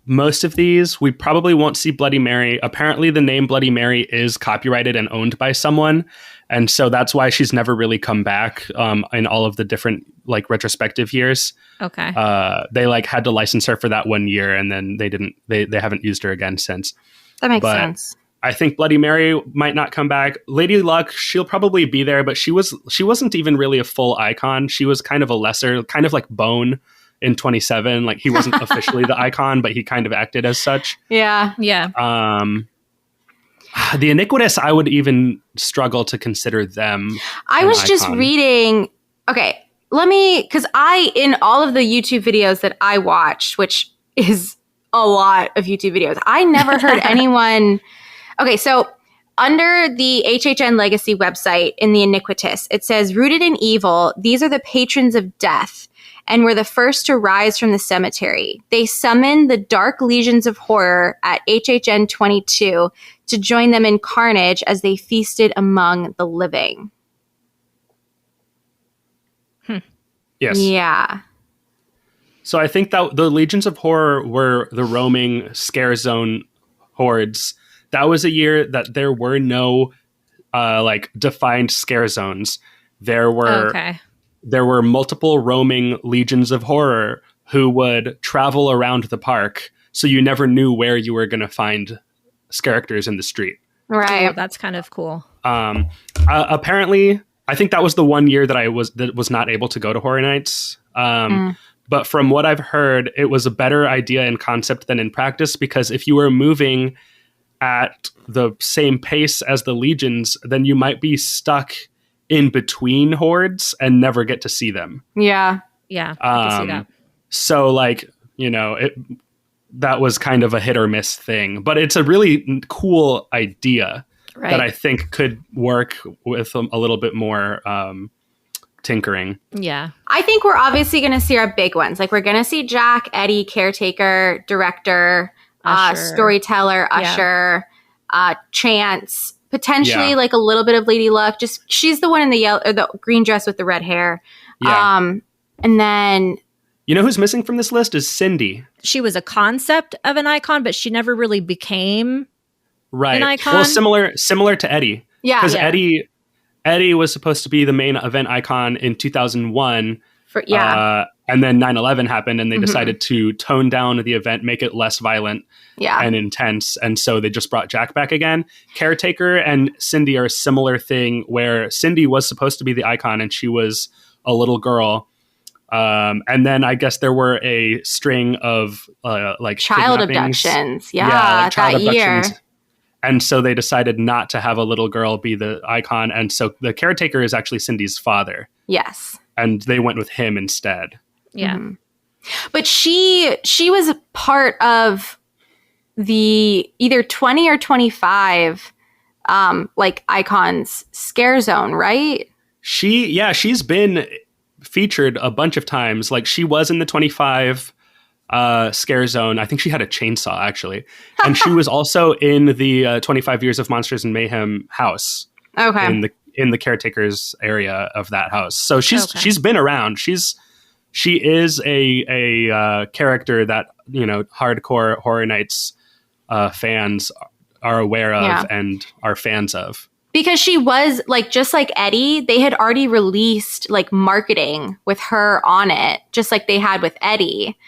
most of these. We probably won't see Bloody Mary. Apparently, the name Bloody Mary is copyrighted and owned by someone. And so that's why she's never really come back in all of the different like retrospective years. Okay. They like had to license her for that 1 year, and then they haven't used her again since. That makes sense. I think Bloody Mary might not come back. Lady Luck, she'll probably be there, but she wasn't even really a full icon. She was kind of a lesser, kind of like Bone in 27. Like he wasn't officially the icon, but he kind of acted as such. Yeah. Yeah. The Iniquitous, I would even struggle to consider them. I was just reading. Okay, because in all of the YouTube videos that I watched, which is a lot of YouTube videos, I never heard anyone. Okay, so under the HHN Legacy website in the Iniquitous, it says, rooted in evil, these are the patrons of death. and were the first to rise from the cemetery. They summoned the Dark Legions of Horror at HHN 22 to join them in carnage as they feasted among the living. Yes. Yeah. So I think that the Legions of Horror were the roaming scare zone hordes. That was a year that there were no defined scare zones. There were multiple roaming Legions of Horror who would travel around the park, so you never knew where you were going to find characters in the street. Right. Oh, that's kind of cool. Apparently, I think that was the one year that was not able to go to Horror Nights. But from what I've heard, it was a better idea in concept than in practice, because if you were moving at the same pace as the Legions, then you might be stuck in between hordes and never get to see them. Yeah. Yeah, I can see that. So, that was kind of a hit or miss thing. But it's a really cool idea that I think could work with a little bit more tinkering. Yeah. I think we're obviously going to see our big ones. Like, we're going to see Jack, Eddie, caretaker, director, storyteller, usher, Chance, potentially like a little bit of Lady Luck. Just she's the one in the yellow or the green dress with the red hair. Yeah. And then you know who's missing from this list is Cindy. She was a concept of an icon, but she never really became an icon. Well, similar to Eddie. Yeah. Because Eddie was supposed to be the main event icon in 2001. And then 9/11 happened, and they decided to tone down the event, make it less violent and intense. And so they just brought Jack back again. Caretaker and Cindy are a similar thing, where Cindy was supposed to be the icon, and she was a little girl. And then I guess there were a string of child abductions. Yeah, child that abductions. year. And so they decided not to have a little girl be the icon. And so the caretaker is actually Cindy's father. Yes. And they went with him instead. Yeah. Mm-hmm. But she was a part of the either 20 or 25 icons scare zone, right? She's been featured a bunch of times. Like, she was in the 25 scare zone. I think she had a chainsaw, actually. And she was also in the 25 Years of Monsters and Mayhem house. Okay. In the caretaker's area of that house. So she's been around. She is a character that, hardcore Horror Nights fans are aware of and are fans of. Because she was just like Eddie, they had already released marketing with her on it, just like they had with Eddie.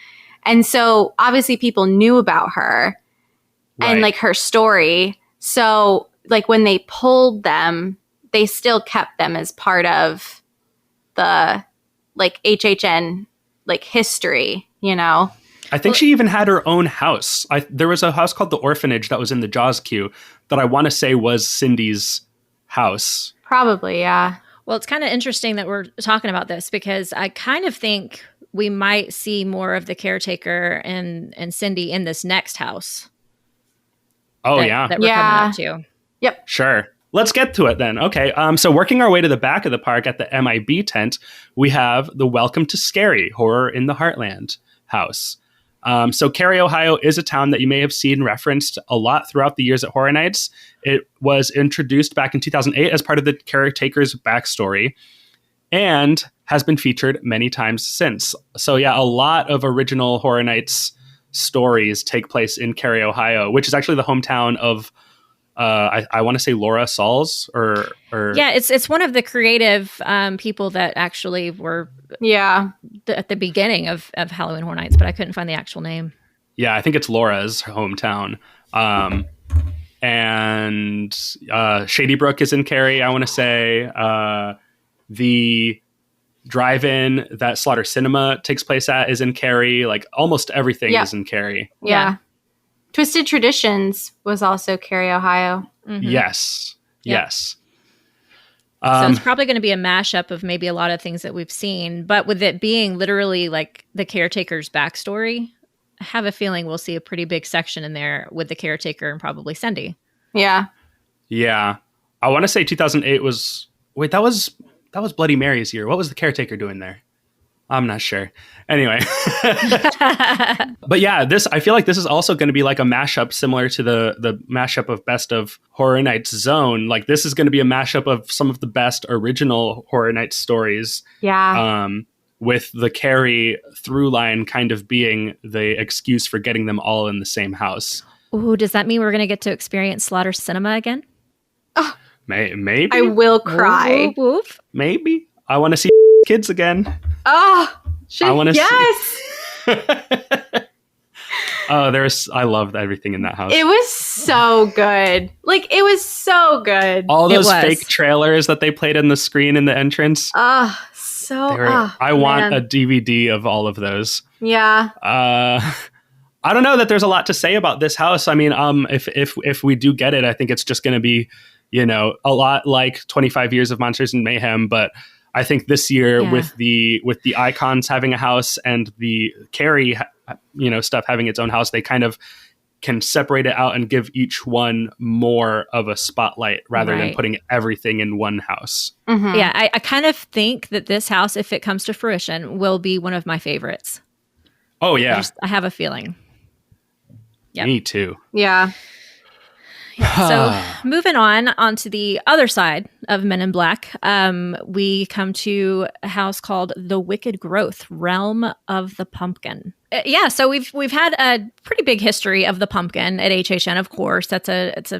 And so obviously people knew about her and her story. So when they pulled them, they still kept them as part of the HHN history, I think she even had her own house. There was a house called the Orphanage that was in the Jaws queue that I want to say was Cindy's house. Probably, yeah. Well, it's kind of interesting that we're talking about this, because I kind of think we might see more of the caretaker and Cindy in this next house. Oh, that we're coming up to. Yep. Sure. Let's get to it then. Okay. So working our way to the back of the park at the MIB tent, we have the Welcome to Scary Horror in the Heartland house. So Cary, Ohio is a town that you may have seen referenced a lot throughout the years at Horror Nights. It was introduced back in 2008 as part of the caretaker's backstory and has been featured many times since. So yeah, a lot of original Horror Nights stories take place in Cary, Ohio, which is actually the hometown of I want to say Laura Sauls or yeah, it's one of the creative people that actually were at the beginning of Halloween Horror Nights, but I couldn't find the actual name. Yeah, I think it's Laura's hometown. And Shady Brook is in Cary, I want to say. The drive-in that Slaughter Cinema takes place at is in Cary. Almost everything is in Cary. Yeah. Twisted Traditions was also Cary, Ohio. Mm-hmm. Yes. Yes. So it's probably going to be a mashup of maybe a lot of things that we've seen, but with it being literally the caretaker's backstory, I have a feeling we'll see a pretty big section in there with the caretaker and probably Cindy. Yeah. Yeah. I want to say 2008 was... Wait, that was Bloody Mary's year. What was the caretaker doing there? I'm not sure. Anyway. But yeah, I feel like this is also going to be like a mashup similar to the mashup of Best of Horror Nights Zone. Like this is going to be a mashup of some of the best original Horror Nights stories. Yeah. With the Carrie through line kind of being the excuse for getting them all in the same house. Ooh, does that mean we're going to get to experience Slaughter Cinema again? Maybe. I will cry. Woof, woof. Maybe. I want to see kids again. Oh, I want to yes. I loved everything in that house. It was so good. Like, it was so good. All those fake trailers that they played in the screen in the entrance. I want a DVD of all of those. Yeah. I don't know that there's a lot to say about this house. I mean, if we do get it, I think it's just going to be, a lot like 25 Years of Monsters and Mayhem. But I think this year with the Icons having a house and the Carrie, stuff having its own house, they kind of can separate it out and give each one more of a spotlight rather than putting everything in one house. Mm-hmm. Yeah, I kind of think that this house, if it comes to fruition, will be one of my favorites. Oh, yeah. I have a feeling. Yep. Me too. Yeah. So moving on to the other side of Men in Black, we come to a house called The Wicked Growth, Realm of the Pumpkin. So we've had a pretty big history of the pumpkin at HHN, of course. It's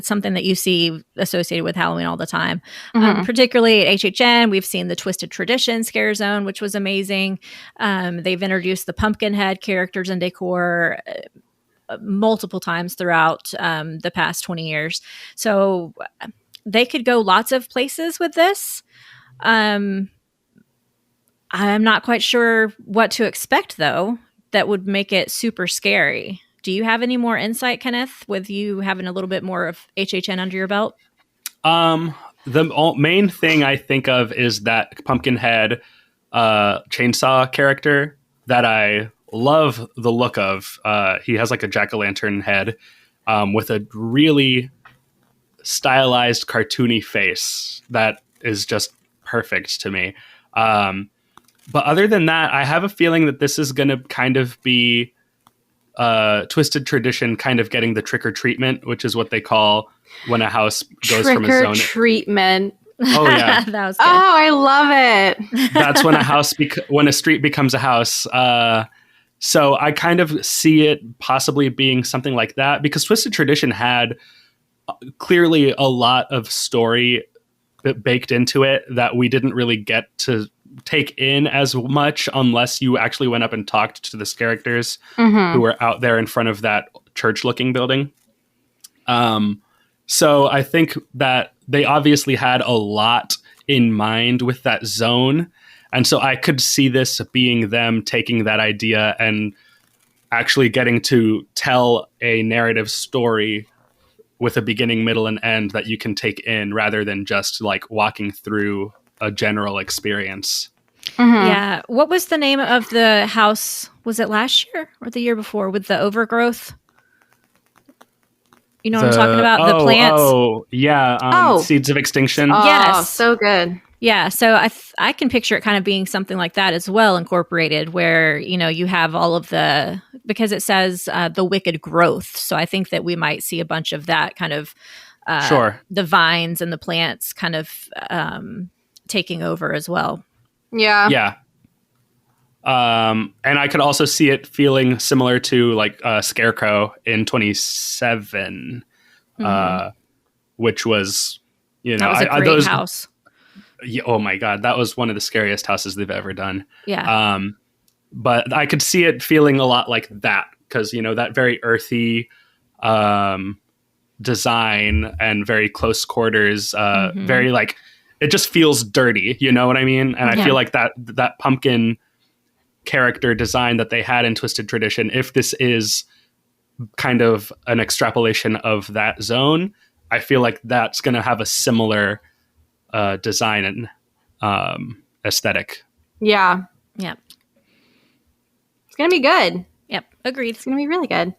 something that you see associated with Halloween all the time. Particularly at HHN, we've seen the Twisted Tradition Scare Zone, which was amazing. They've introduced the Pumpkinhead characters and decor multiple times throughout the past 20 years. So they could go lots of places with this. I'm not quite sure what to expect, though, that would make it super scary. Do you have any more insight, Kenneth, with you having a little bit more of HHN under your belt? The main thing I think of is that Pumpkinhead chainsaw character that I love the look of. He has like a jack-o'-lantern head with a really stylized cartoony face that is just perfect to me. But other than that, I have a feeling that this is going to kind of be Twisted Tradition kind of getting the trick-or-treatment, which is what they call when a house goes from a zone. Trick-or-treatment. Oh, yeah. That was good. Oh, I love it. That's when when a street becomes a house. So I kind of see it possibly being something like that, because Twisted Tradition had clearly a lot of story baked into it that we didn't really get to take in as much unless you actually went up and talked to the characters who were out there in front of that church-looking building. So I think that they obviously had a lot in mind with that zone. And so I could see this being them taking that idea and actually getting to tell a narrative story with a beginning, middle, and end that you can take in rather than just like walking through a general experience. Yeah. What was the name of the house? Was it last year or the year before with the overgrowth? You know what I'm talking about? The plants. Oh, yeah. Seeds of Extinction. Oh, yes. So good. Yeah, so I can picture it kind of being something like that as well, incorporated, where, you have all of because it says the wicked growth. So I think that we might see a bunch of that kind of, the vines and the plants kind of taking over as well. Yeah. Yeah. And I could also see it feeling similar to like Scarecrow in 27, which was, that was a great house. Yeah, oh my God, that was one of the scariest houses they've ever done. Yeah. But I could see it feeling a lot like that because, that very earthy design and very close quarters, very like, it just feels dirty, you know what I mean? And I feel like that pumpkin character design that they had in Twisted Tradition, if this is kind of an extrapolation of that zone, I feel like that's going to have a similar design and aesthetic. Yeah. Yep. It's going to be good. Yep. Agreed. It's going to be really good.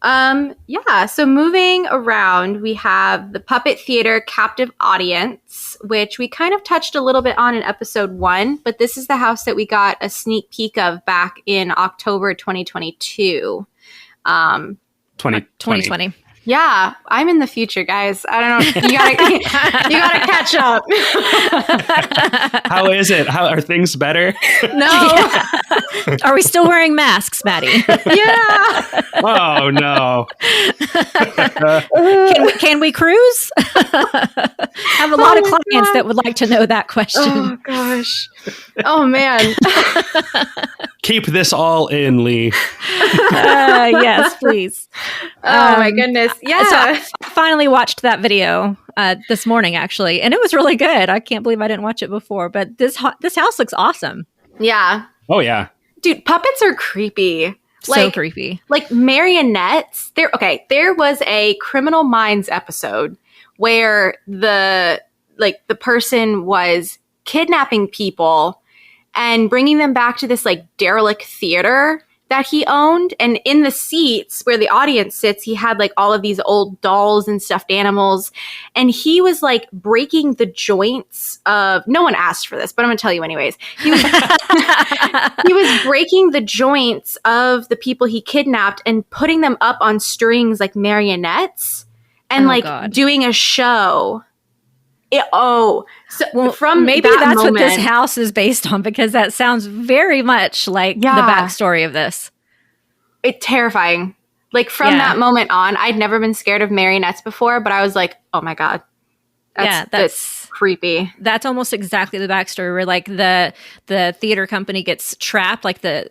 Yeah, so moving around, we have the Puppet Theater Captive Audience, which we kind of touched a little bit on in episode 1, but this is the house that we got a sneak peek of back in October 2022. 2020. Yeah, I'm in the future, guys. I don't know. You gotta catch up. How is it? How are things better? No. Are we still wearing masks, Maddie? Yeah. Oh no. Can we cruise? Have a lot of clients that would like to know that question. Oh gosh. Oh man. Keep this all in, Lee. Yes, please. Oh my goodness. Yeah. So I finally watched that video this morning, actually, and it was really good. I can't believe I didn't watch it before, but this house looks awesome. Yeah. Oh yeah. Dude, puppets are creepy. So creepy. Like marionettes. There was a Criminal Minds episode where the person was kidnapping people and bringing them back to this like derelict theater that he owned. And in the seats where the audience sits, he had like all of these old dolls and stuffed animals. And he was like breaking the joints of, no one asked for this, but I'm going to tell you anyways. He was, he was breaking the joints of the people he kidnapped and putting them up on strings like marionettes and God. doing a show. From maybe that that's moment, what this house is based on, because that sounds very much like the backstory of this. It's terrifying. Like from that moment on, I'd never been scared of marionettes before, but I was like, oh my God. That's creepy. That's almost exactly the backstory where like the theater company gets trapped, like the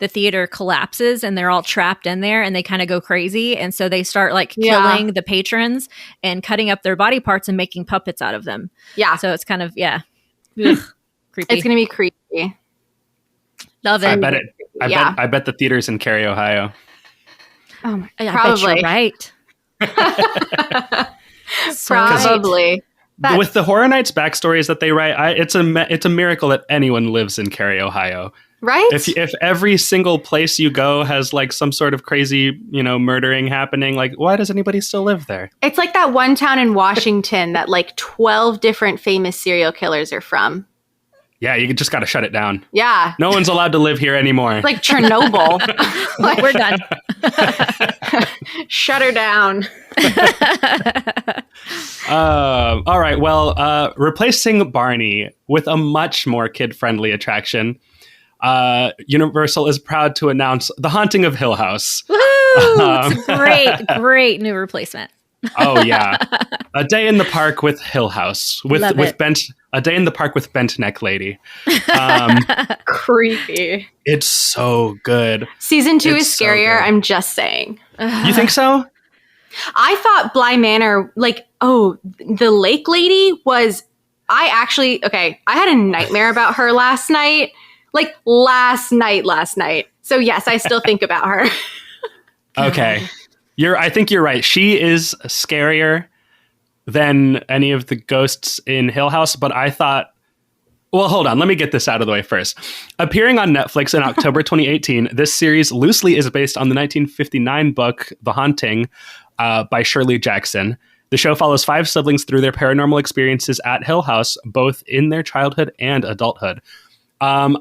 theater collapses and they're all trapped in there and they kind of go crazy. And so they start like killing the patrons and cutting up their body parts and making puppets out of them. Yeah. So it's kind of, creepy. It's going to be creepy. Love it. I bet the theater's in Cary, Ohio. Oh my, probably. I bet you're right. Probably. With the Horror Nights backstories that they write, it's a miracle that anyone lives in Cary, Ohio. Right? If every single place you go has like some sort of crazy, murdering happening, like why does anybody still live there? It's like that one town in Washington that like 12 different famous serial killers are from. Yeah, you just got to shut it down. Yeah. No one's allowed to live here anymore. Like Chernobyl. Like, we're done. Shut her down. All right. Well, replacing Barney with a much more kid-friendly attraction, Universal is proud to announce The Haunting of Hill House. It's a great new replacement. Oh yeah, A Day in the Park with Hill House with Bent. A Day in the Park with Bent Neck Lady. Creepy. It's so good. Season 2 is scarier. So I'm just saying. You think so? I thought Bly Manor, the lake lady was. I had a nightmare about her last night. Like last night. So yes, I still think about her. Okay. I think you're right. She is scarier than any of the ghosts in Hill House, but I thought, well, hold on. Let me get this out of the way first. Appearing on Netflix in October 2018, this series loosely is based on the 1959 book, The Haunting, by Shirley Jackson. The show follows 5 siblings through their paranormal experiences at Hill House, both in their childhood and adulthood.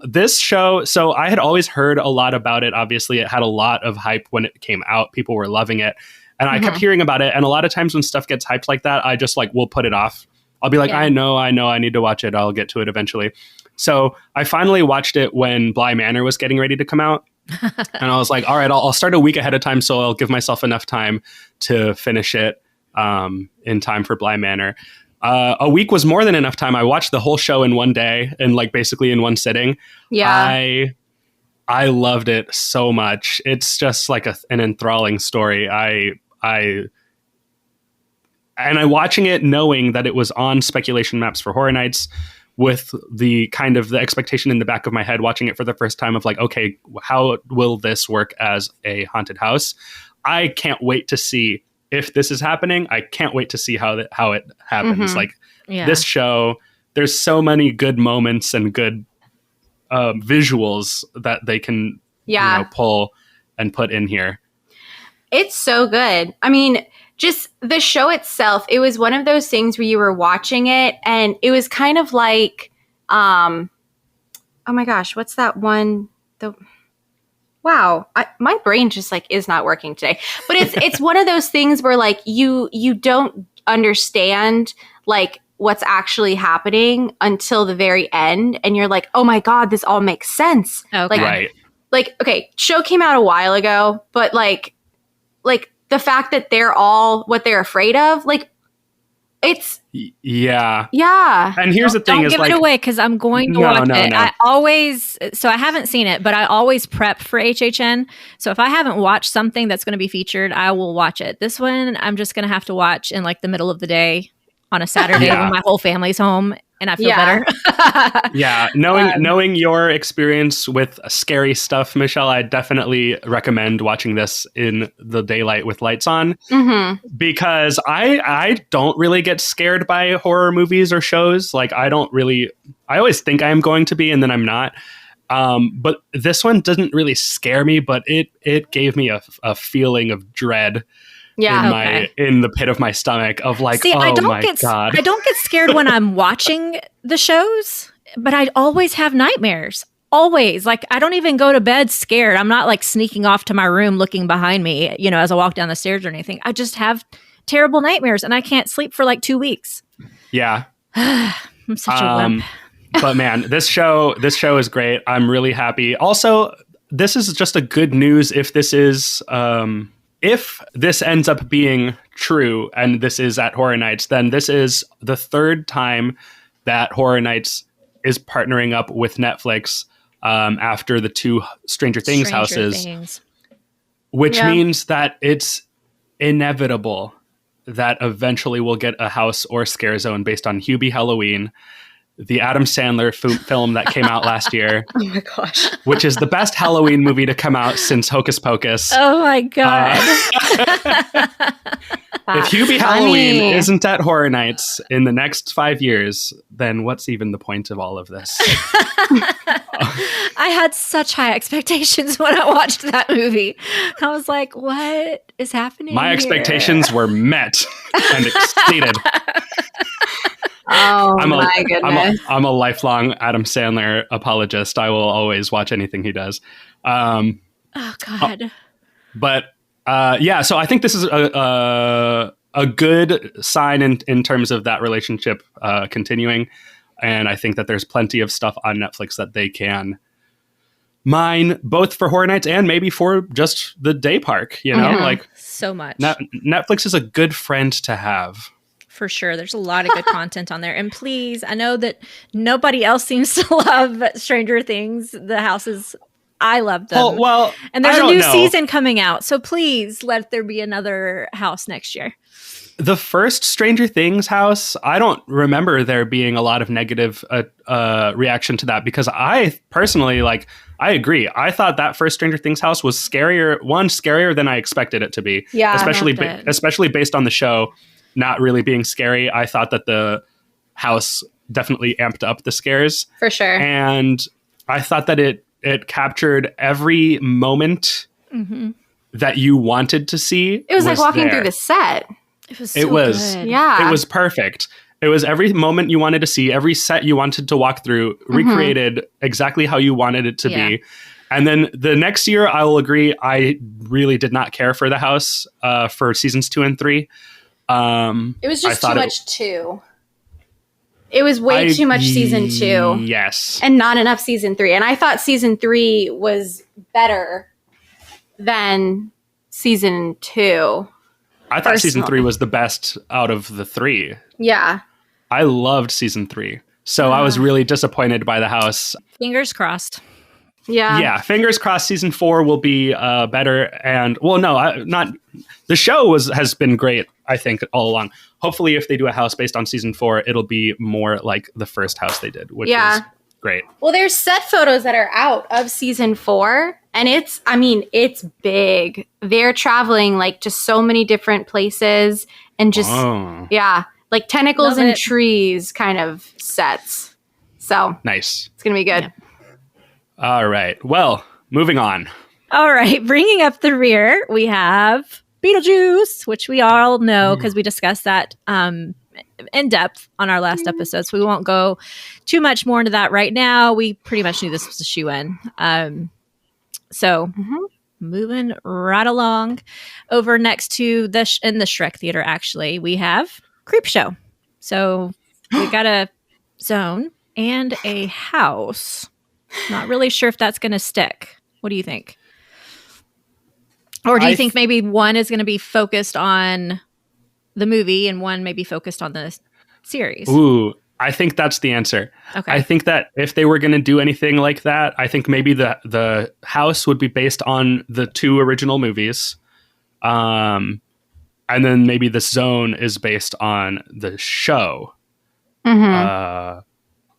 This show, so I had always heard a lot about it. Obviously, it had a lot of hype when it came out. People were loving it. And I kept hearing about it. And a lot of times when stuff gets hyped like that, I just will put it off. I'll be like, I know, I need to watch it. I'll get to it eventually. So I finally watched it when Bly Manor was getting ready to come out. And I was like, all right, I'll start a week ahead of time. So I'll give myself enough time to finish it in time for Bly Manor. A week was more than enough time. I watched the whole show in one day and basically in one sitting. Yeah. I loved it so much. It's just like an enthralling story. I watching it knowing that it was on speculation maps for Horror Nights with the kind of the expectation in the back of my head, watching it for the first time of okay, how will this work as a haunted house? I can't wait to see if this is happening. I can't wait to see how it happens. This show, there's so many good moments and good visuals that they can pull and put in here. It's so good. I mean, just the show itself, it was one of those things where you were watching it and it was kind of like, oh my gosh, what's that one? Wow, my brain just like is not working today. But it's one of those things where like you don't understand like what's actually happening until the very end, and you're like, oh my god, this all makes sense. Okay. Like okay, show came out a while ago, but like the fact that they're all what they're afraid of, like it's yeah. And here's the thing: don't is give like, it away because I'm going to watch it. I haven't seen it, but I always prep for HHN. So if I haven't watched something that's going to be featured, I will watch it. This one, I'm just going to have to watch in like the middle of the day on a Saturday when my whole family's home and I feel better. Yeah. Knowing your experience with scary stuff, Michelle, I definitely recommend watching this in the daylight with lights on, because I don't really get scared by horror movies or shows. Like I always think I am going to be, and then I'm not. But this one doesn't really scare me, but it gave me a feeling of dread. In the pit of my stomach of like, God. I don't get scared when I'm watching the shows, but I always have nightmares. Always. Like I don't even go to bed scared. I'm not like sneaking off to my room looking behind me, as I walk down the stairs or anything. I just have terrible nightmares and I can't sleep for like 2 weeks. Yeah. I'm such a wimp. But man, this show is great. I'm really happy. Also, this is just a good news if this is if this ends up being true and this is at Horror Nights, then this is the third time that Horror Nights is partnering up with Netflix after the 2 Stranger Things houses, which means that it's inevitable that eventually we'll get a house or scare zone based on Hubie Halloween, the Adam Sandler film that came out last year. Oh my gosh. Which is the best Halloween movie to come out since Hocus Pocus. Oh my God. If Hubie Halloween isn't at Horror Nights in the next 5 years, then what's even the point of all of this? I had such high expectations when I watched that movie. I was like, what is happening My here? expectations were met and exceeded. Oh my goodness. I'm a lifelong Adam Sandler apologist. I will always watch anything he does. Oh God. But so I think this is a good sign in terms of that relationship continuing. And I think that there's plenty of stuff on Netflix that they can mine, both for Horror Nights and maybe for just the day park, like so much. Netflix is a good friend to have. For sure. There's a lot of good content on there. And please, I know that nobody else seems to love Stranger Things, the houses. I love them. Oh, well, and there's a new season coming out. So please let there be another house next year. The first Stranger Things house, I don't remember there being a lot of negative reaction to that, because I personally, I agree. I thought that first Stranger Things house was scarier than I expected it to be. Yeah, especially based on the show not really being scary. I thought that the house definitely amped up the scares. For sure. And I thought that it captured every moment that you wanted to see. It was like walking through the set. It was so good. Yeah. It was perfect. It was every moment you wanted to see, every set you wanted to walk through, recreated exactly how you wanted it to be. And then the next year, I will agree, I really did not care for the house for seasons 2 and 3. It was just too much 2. It was way too much season 2. Yes. And not enough season 3. And I thought season 3 was better than season 2. I thought season 3 was the best out of the 3. Yeah. I loved season 3. So I was really disappointed by the house. Fingers crossed. Yeah. Yeah. Fingers crossed season 4 will be better. And the show has been great, I think, all along. Hopefully if they do a house based on season 4, it'll be more like the first house they did, which is great. Well, there's set photos that are out of season 4, and it's big. They're traveling to so many different places and just, like tentacles and trees kind of sets. So nice. It's going to be good. Yeah. All right. Well, moving on. All right. Bringing up the rear, we have Beetlejuice, which we all know because we discussed that in depth on our last episode. So we won't go too much more into that right now. We pretty much knew this was a shoe-in. Moving right along over next to in the Shrek Theater, actually, we have Creepshow. So we got a zone and a house. Not really sure if that's going to stick. What do you think? Or do you think maybe one is going to be focused on the movie and one may be focused on the series? Ooh, I think that's the answer. Okay. I think that if they were going to do anything like that, I think maybe the house would be based on the 2 original movies. And then maybe the zone is based on the show. Mm-hmm.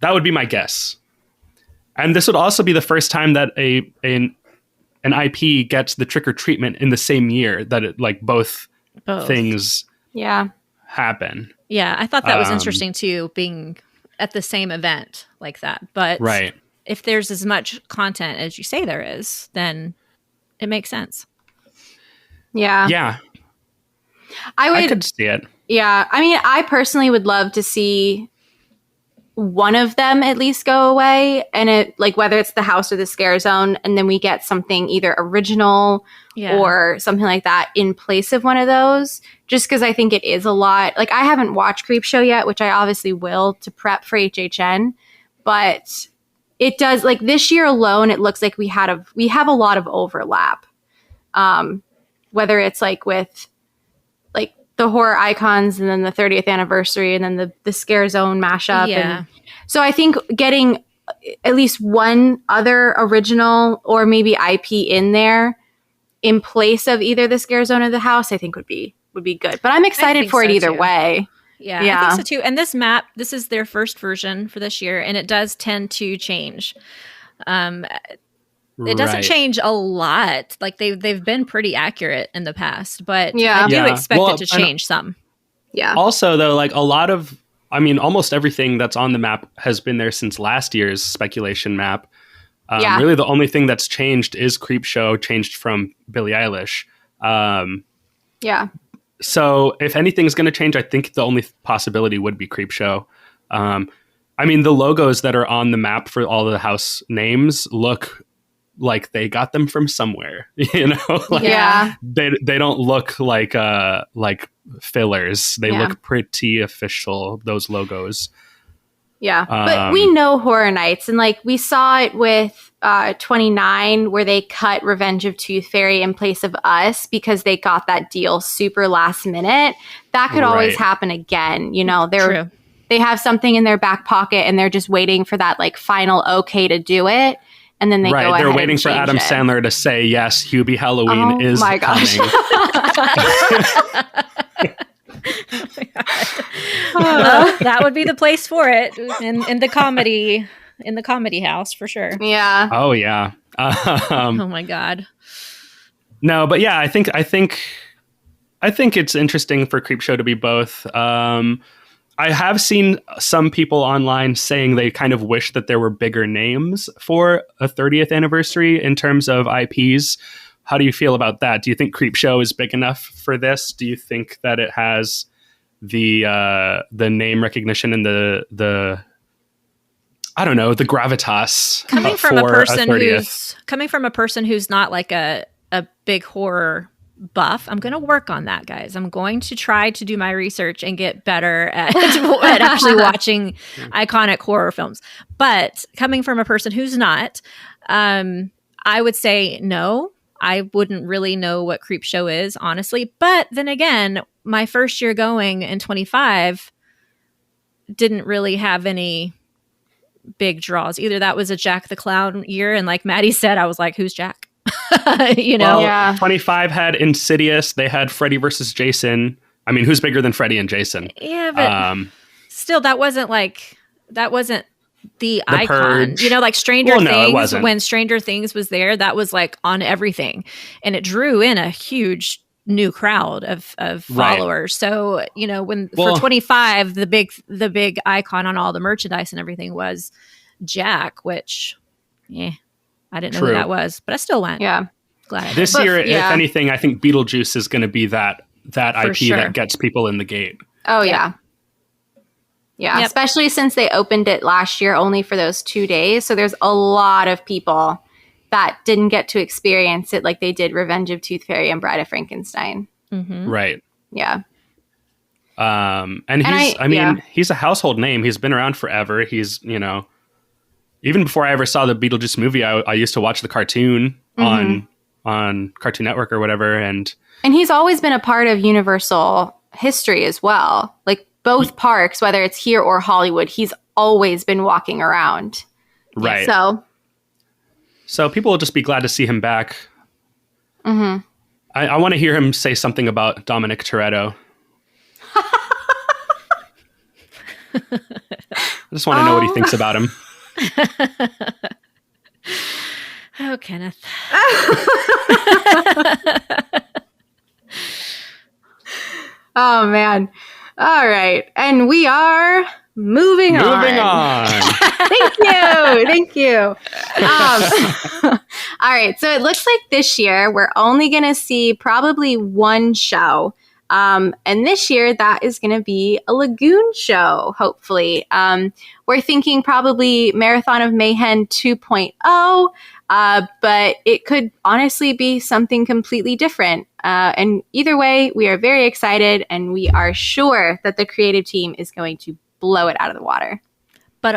That would be my guess. And this would also be the first time that an IP gets the trick or treatment in the same year that it like both. Things happen. Yeah, I thought that was interesting too, being at the same event like that. But if there's as much content as you say there is, then it makes sense. Yeah. Yeah. I could see it. Yeah. I mean, I personally would love to see one of them at least go away, and it like whether it's the house or the scare zone, and then we get something either original or something like that in place of one of those, just because I think it is a lot. Like, I haven't watched Creepshow yet, which I obviously will to prep for HHN, but it does, like, this year alone, it looks like we have a lot of overlap, whether it's like with like the horror icons and then the 30th anniversary and then the scare zone mashup. Yeah. And so I think getting at least one other original or maybe IP in there in place of either the scare zone or the house, I think would be good. But I'm excited for it either way. Yeah, I think so too. And this map, this is their first version for this year, and it does tend to change. It doesn't change a lot. Like they've been pretty accurate in the past, but I do expect it to change some. Yeah. Also, though, like almost everything that's on the map has been there since last year's speculation map. Really, the only thing that's changed is Creepshow, changed from Billie Eilish. So if anything's going to change, I think the only possibility would be Creepshow. The logos that are on the map for all the house names look like they got them from somewhere, you know? They don't look like fillers. They look pretty official, those logos. Yeah. But we know Horror Nights, and like we saw it with 29 where they cut Revenge of Tooth Fairy in place of Us because they got that deal super last minute. That could always happen again. You know, they have something in their back pocket and they're just waiting for that like final okay to do it. And then they go ahead. They're waiting for Adam Sandler to say, yes, Hubie Halloween is coming. That would be the place for it in the comedy house for sure. Yeah. Oh yeah. Oh my God. No, but yeah, I think it's interesting for Creepshow to be both. I have seen some people online saying they kind of wish that there were bigger names for a 30th anniversary in terms of IPs. How do you feel about that? Do you think Creepshow is big enough for this? Do you think that it has the name recognition and the I don't know, the gravitas coming from a person who's not like a big horror buff? I'm going to work on that, guys. I'm going to try to do my research and get better at actually watching iconic horror films. But coming from a person who's not, I would say no. I wouldn't really know what Creepshow is, honestly. But then again, my first year going in 25 didn't really have any big draws. Either that was a Jack the Clown year, and like Maddie said, I was like, who's Jack? You know? Well, 25 had Insidious. They had Freddy versus Jason. I mean, who's bigger than Freddy and Jason? Yeah, but still, that wasn't the icon. Purge. You know, like Stranger Things, when Stranger Things was there, that was like on everything. And it drew in a huge new crowd of followers. So, you know, for 25, the big icon on all the merchandise and everything was Jack, which, I didn't know who that was, but I still went. Yeah. Glad. This year, if anything, I think Beetlejuice is going to be that IP sure. that gets people in the gate. Oh, yeah. Yeah, Yep. especially since they opened it last year only for those 2 days. So there's a lot of people that didn't get to experience it like they did Revenge of Tooth Fairy and Bride of Frankenstein. Mm-hmm. Right. Yeah. And he's a household name. He's been around forever. He's, even before I ever saw the Beetlejuice movie, I used to watch the cartoon on Cartoon Network or whatever. And he's always been a part of Universal history as well. Like both parks, whether it's here or Hollywood, he's always been walking around. Right. So people will just be glad to see him back. Mm-hmm. I want to hear him say something about Dominic Toretto. I just want to know what he thinks about him. Oh, Kenneth. Oh, man. All right. And we are moving on. Thank you. All right. So it looks like this year we're only going to see probably one show. And this year that is going to be a lagoon show, hopefully. We're thinking probably Marathon of Mayhem 2.0. But it could honestly be something completely different. And either way, we are very excited and we are sure that the creative team is going to blow it out of the water. But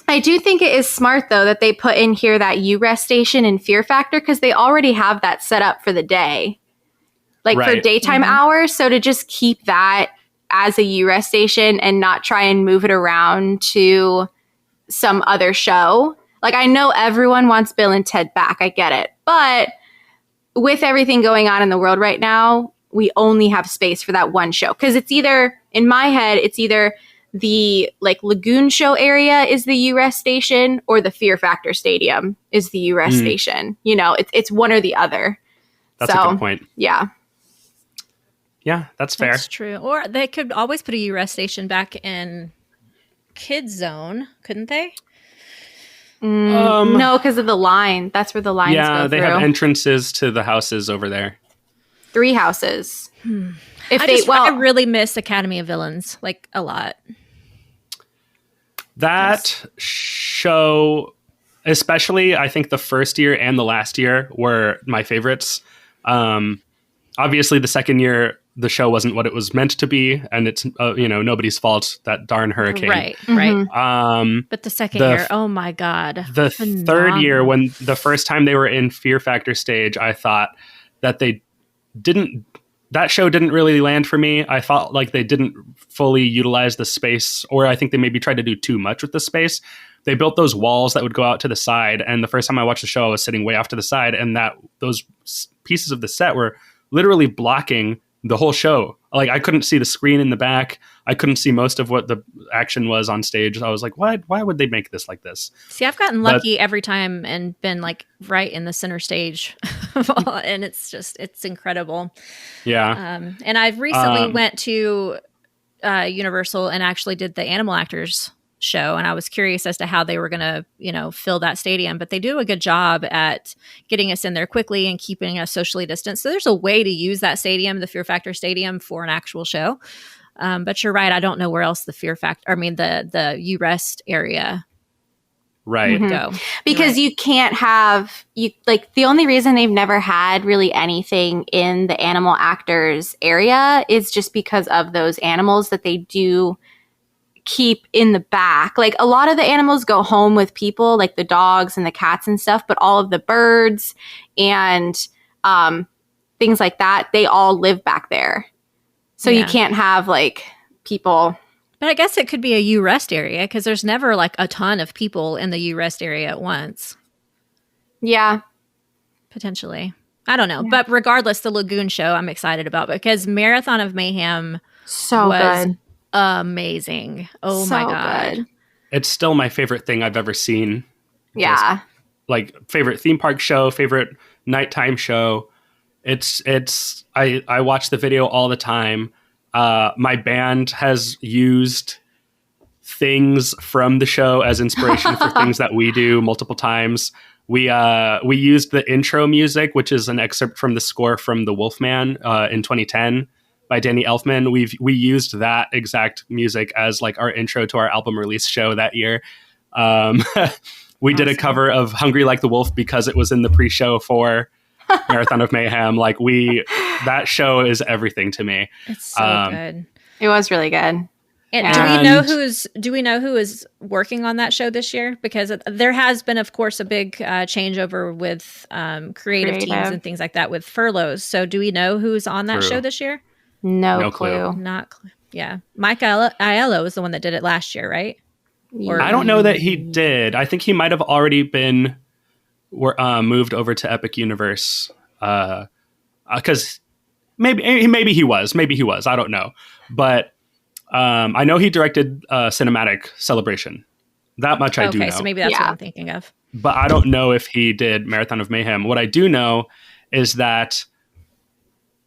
I do think it is smart, though, that they put in here that U-Rest station and Fear Factor because they already have that set up for the day, for daytime hours. So to just keep that as a U-Rest station and not try and move it around to some other show. Like, I know everyone wants Bill and Ted back. I get it. But with everything going on in the world right now, we only have space for that one show. Because it's either, in my head, it's either the lagoon show area is the U-Rest station or the Fear Factor Stadium is the U-Rest station. It's one or the other. That's a good point. Yeah. Yeah, that's fair. That's true. Or they could always put a U-Rest station back in Kids Zone, couldn't they? No, because of the line. That's where the lines go through. Yeah, they have entrances to the houses over there. 3 houses. I really miss Academy of Villains, a lot. That show, especially, I think the first year and the last year were my favorites. Obviously, the second year, the show wasn't what it was meant to be, and it's nobody's fault, that darn hurricane. Right. But the second year, oh my god, the third year, when the first time they were in Fear Factor stage, I thought that that show didn't really land for me. I felt like they didn't fully utilize the space, or I think they maybe tried to do too much with the space. They built those walls that would go out to the side, and the first time I watched the show, I was sitting way off to the side, and those pieces of the set were literally blocking the whole show. I couldn't see the screen in the back. I couldn't see most of what the action was on stage. I was like, why would they make this like this? See, I've gotten lucky every time and been right in the center stage. And it's incredible. Yeah. And I've recently went to Universal and actually did the Animal Actors show, and I was curious as to how they were going to, fill that stadium, but they do a good job at getting us in there quickly and keeping us socially distanced. So there's a way to use that stadium, the Fear Factor Stadium, for an actual show. But you're right. I don't know where else the U-Rest area would go. Because you can't have, the only reason they've never had really anything in the Animal Actors area is just because of those animals that they do keep in the back. A lot of the animals go home with people, like the dogs and the cats and stuff, but all of the birds and things like that, they all live back there. So you can't have people. But I guess it could be a U-Rest area because there's never a ton of people in the U-Rest area at once. Yeah. Potentially. I don't know. Yeah. But regardless, the Lagoon show I'm excited about because Marathon of Mayhem was good. Amazing. Oh my god. Good. It's still my favorite thing I've ever seen. Yeah. Just, favorite theme park show, favorite nighttime show. I watch the video all the time. My band has used things from the show as inspiration for things that we do multiple times. We used the intro music, which is an excerpt from the score from The Wolfman in 2010 by Danny Elfman. We used that exact music as like our intro to our album release show that year. We did a cover of Hungry Like the Wolf because it was in the pre-show for Marathon of Mayhem. Like that show is everything to me. It's so good. It was really good. And do we know who is working on that show this year? Because there has been, of course, a big changeover with creative teams and things like that with furloughs. So do we know who's on that show this year? No clue. Yeah. Mike Aiello is the one that did it last year, right? Or, I don't know that he did. I think he might have already been moved over to Epic Universe because maybe he was. I don't know. But I know he directed Cinematic Celebration. That much I do know. Okay, so maybe that's what I'm thinking of. But I don't know if he did Marathon of Mayhem. What I do know is that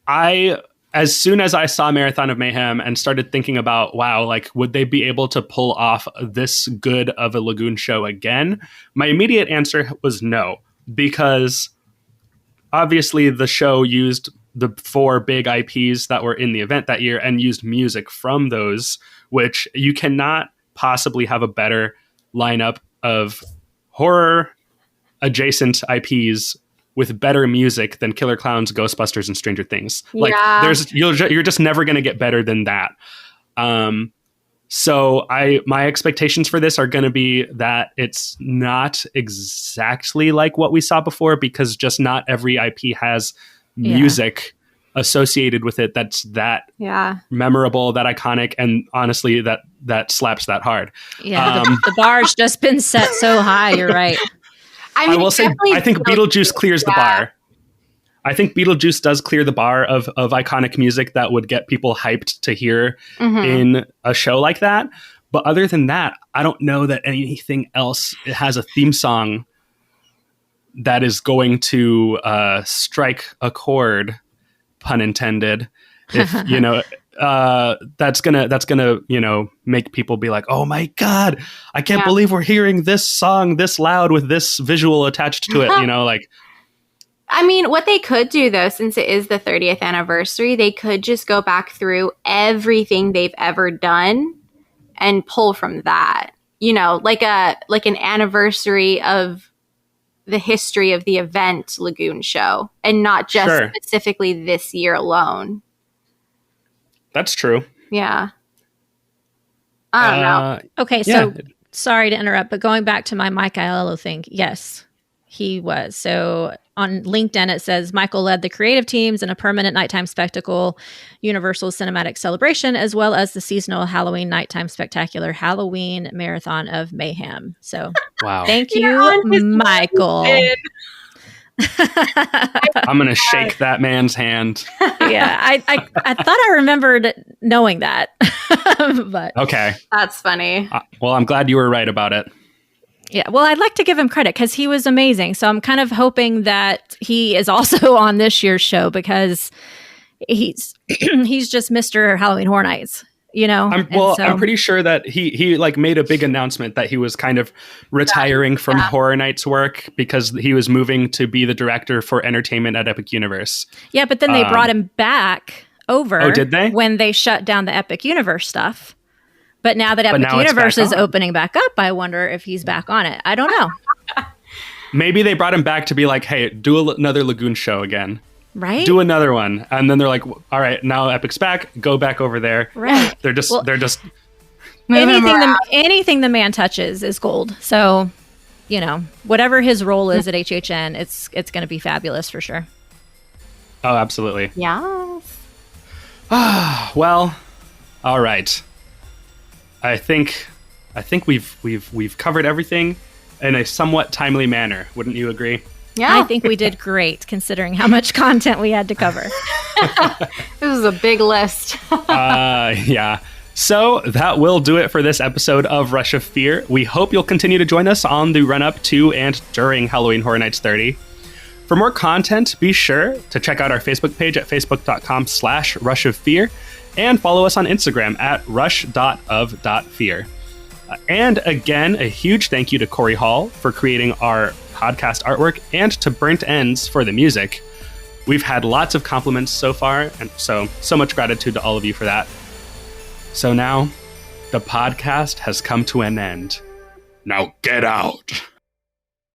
as soon as I saw Marathon of Mayhem and started thinking about, wow, like, would they be able to pull off this good of a Lagoon show again? My immediate answer was no, because obviously the show used the 4 big IPs that were in the event that year and used music from those, which you cannot possibly have a better lineup of horror adjacent IPs with better music than Killer Clowns, Ghostbusters, and Stranger Things. Like you're just never going to get better than that. So my expectations for this are going to be that it's not exactly like what we saw before, because just not every IP has music associated with it that's that memorable, that iconic, and honestly that slaps that hard. The bar's just been set so high. You're right. I will say, I think Beetlejuice clears the bar. I think Beetlejuice does clear the bar of iconic music that would get people hyped to hear in a show like that. But other than that, I don't know that anything else has a theme song that is going to strike a chord, pun intended. If that's gonna make people be like, oh my god, I can't believe we're hearing this song this loud with this visual attached to it. Like, I mean, what they could do though, since it is the 30th anniversary, they could just go back through everything they've ever done and pull from that. Like an anniversary of the history of the event Lagoon show, and not just specifically this year alone. That's true. Yeah. I don't know. Okay, so sorry to interrupt, but going back to my Mike Aiello thing, yes, he was. So on LinkedIn, it says Michael led the creative teams in a permanent nighttime spectacle, Universal Cinematic Celebration, as well as the seasonal Halloween nighttime spectacular Halloween Marathon of Mayhem. So thank you, Michael. I'm going to shake that man's hand. Yeah, I thought I remembered knowing that. But okay. That's funny. Well, I'm glad you were right about it. Yeah, well, I'd like to give him credit because he was amazing. So I'm kind of hoping that he is also on this year's show, because he's just Mr. Halloween Horror Nights. I'm pretty sure that he like made a big announcement that he was kind of retiring from Horror Nights work because he was moving to be the director for entertainment at Epic Universe. Yeah, but then they brought him back over. Oh, did they? When they shut down the Epic Universe stuff. But now that Epic Universe is opening back up, I wonder if he's back on it. I don't know. Maybe they brought him back to be like, hey, do another Lagoon show again. Right. Do another one. And then they're like, all right, now Epic's back. Go back over there. Right. They're just anything the man touches is gold. So, whatever his role is at HHN, it's going to be fabulous for sure. Oh, absolutely. Yes. Well, all right. I think we've covered everything in a somewhat timely manner. Wouldn't you agree? Yeah. I think we did great considering how much content we had to cover. This is a big list. Yeah. So that will do it for this episode of Rush of Fear. We hope you'll continue to join us on the run-up to and during Halloween Horror Nights 30. For more content, be sure to check out our Facebook page at facebook.com/rushoffear and follow us on Instagram at rush.of.fear. And again, a huge thank you to Corey Hall for creating our podcast artwork and to Burnt Ends for the music. We've had lots of compliments so far, and so much gratitude to all of you for that. So now, the podcast has come to an end. Now get out.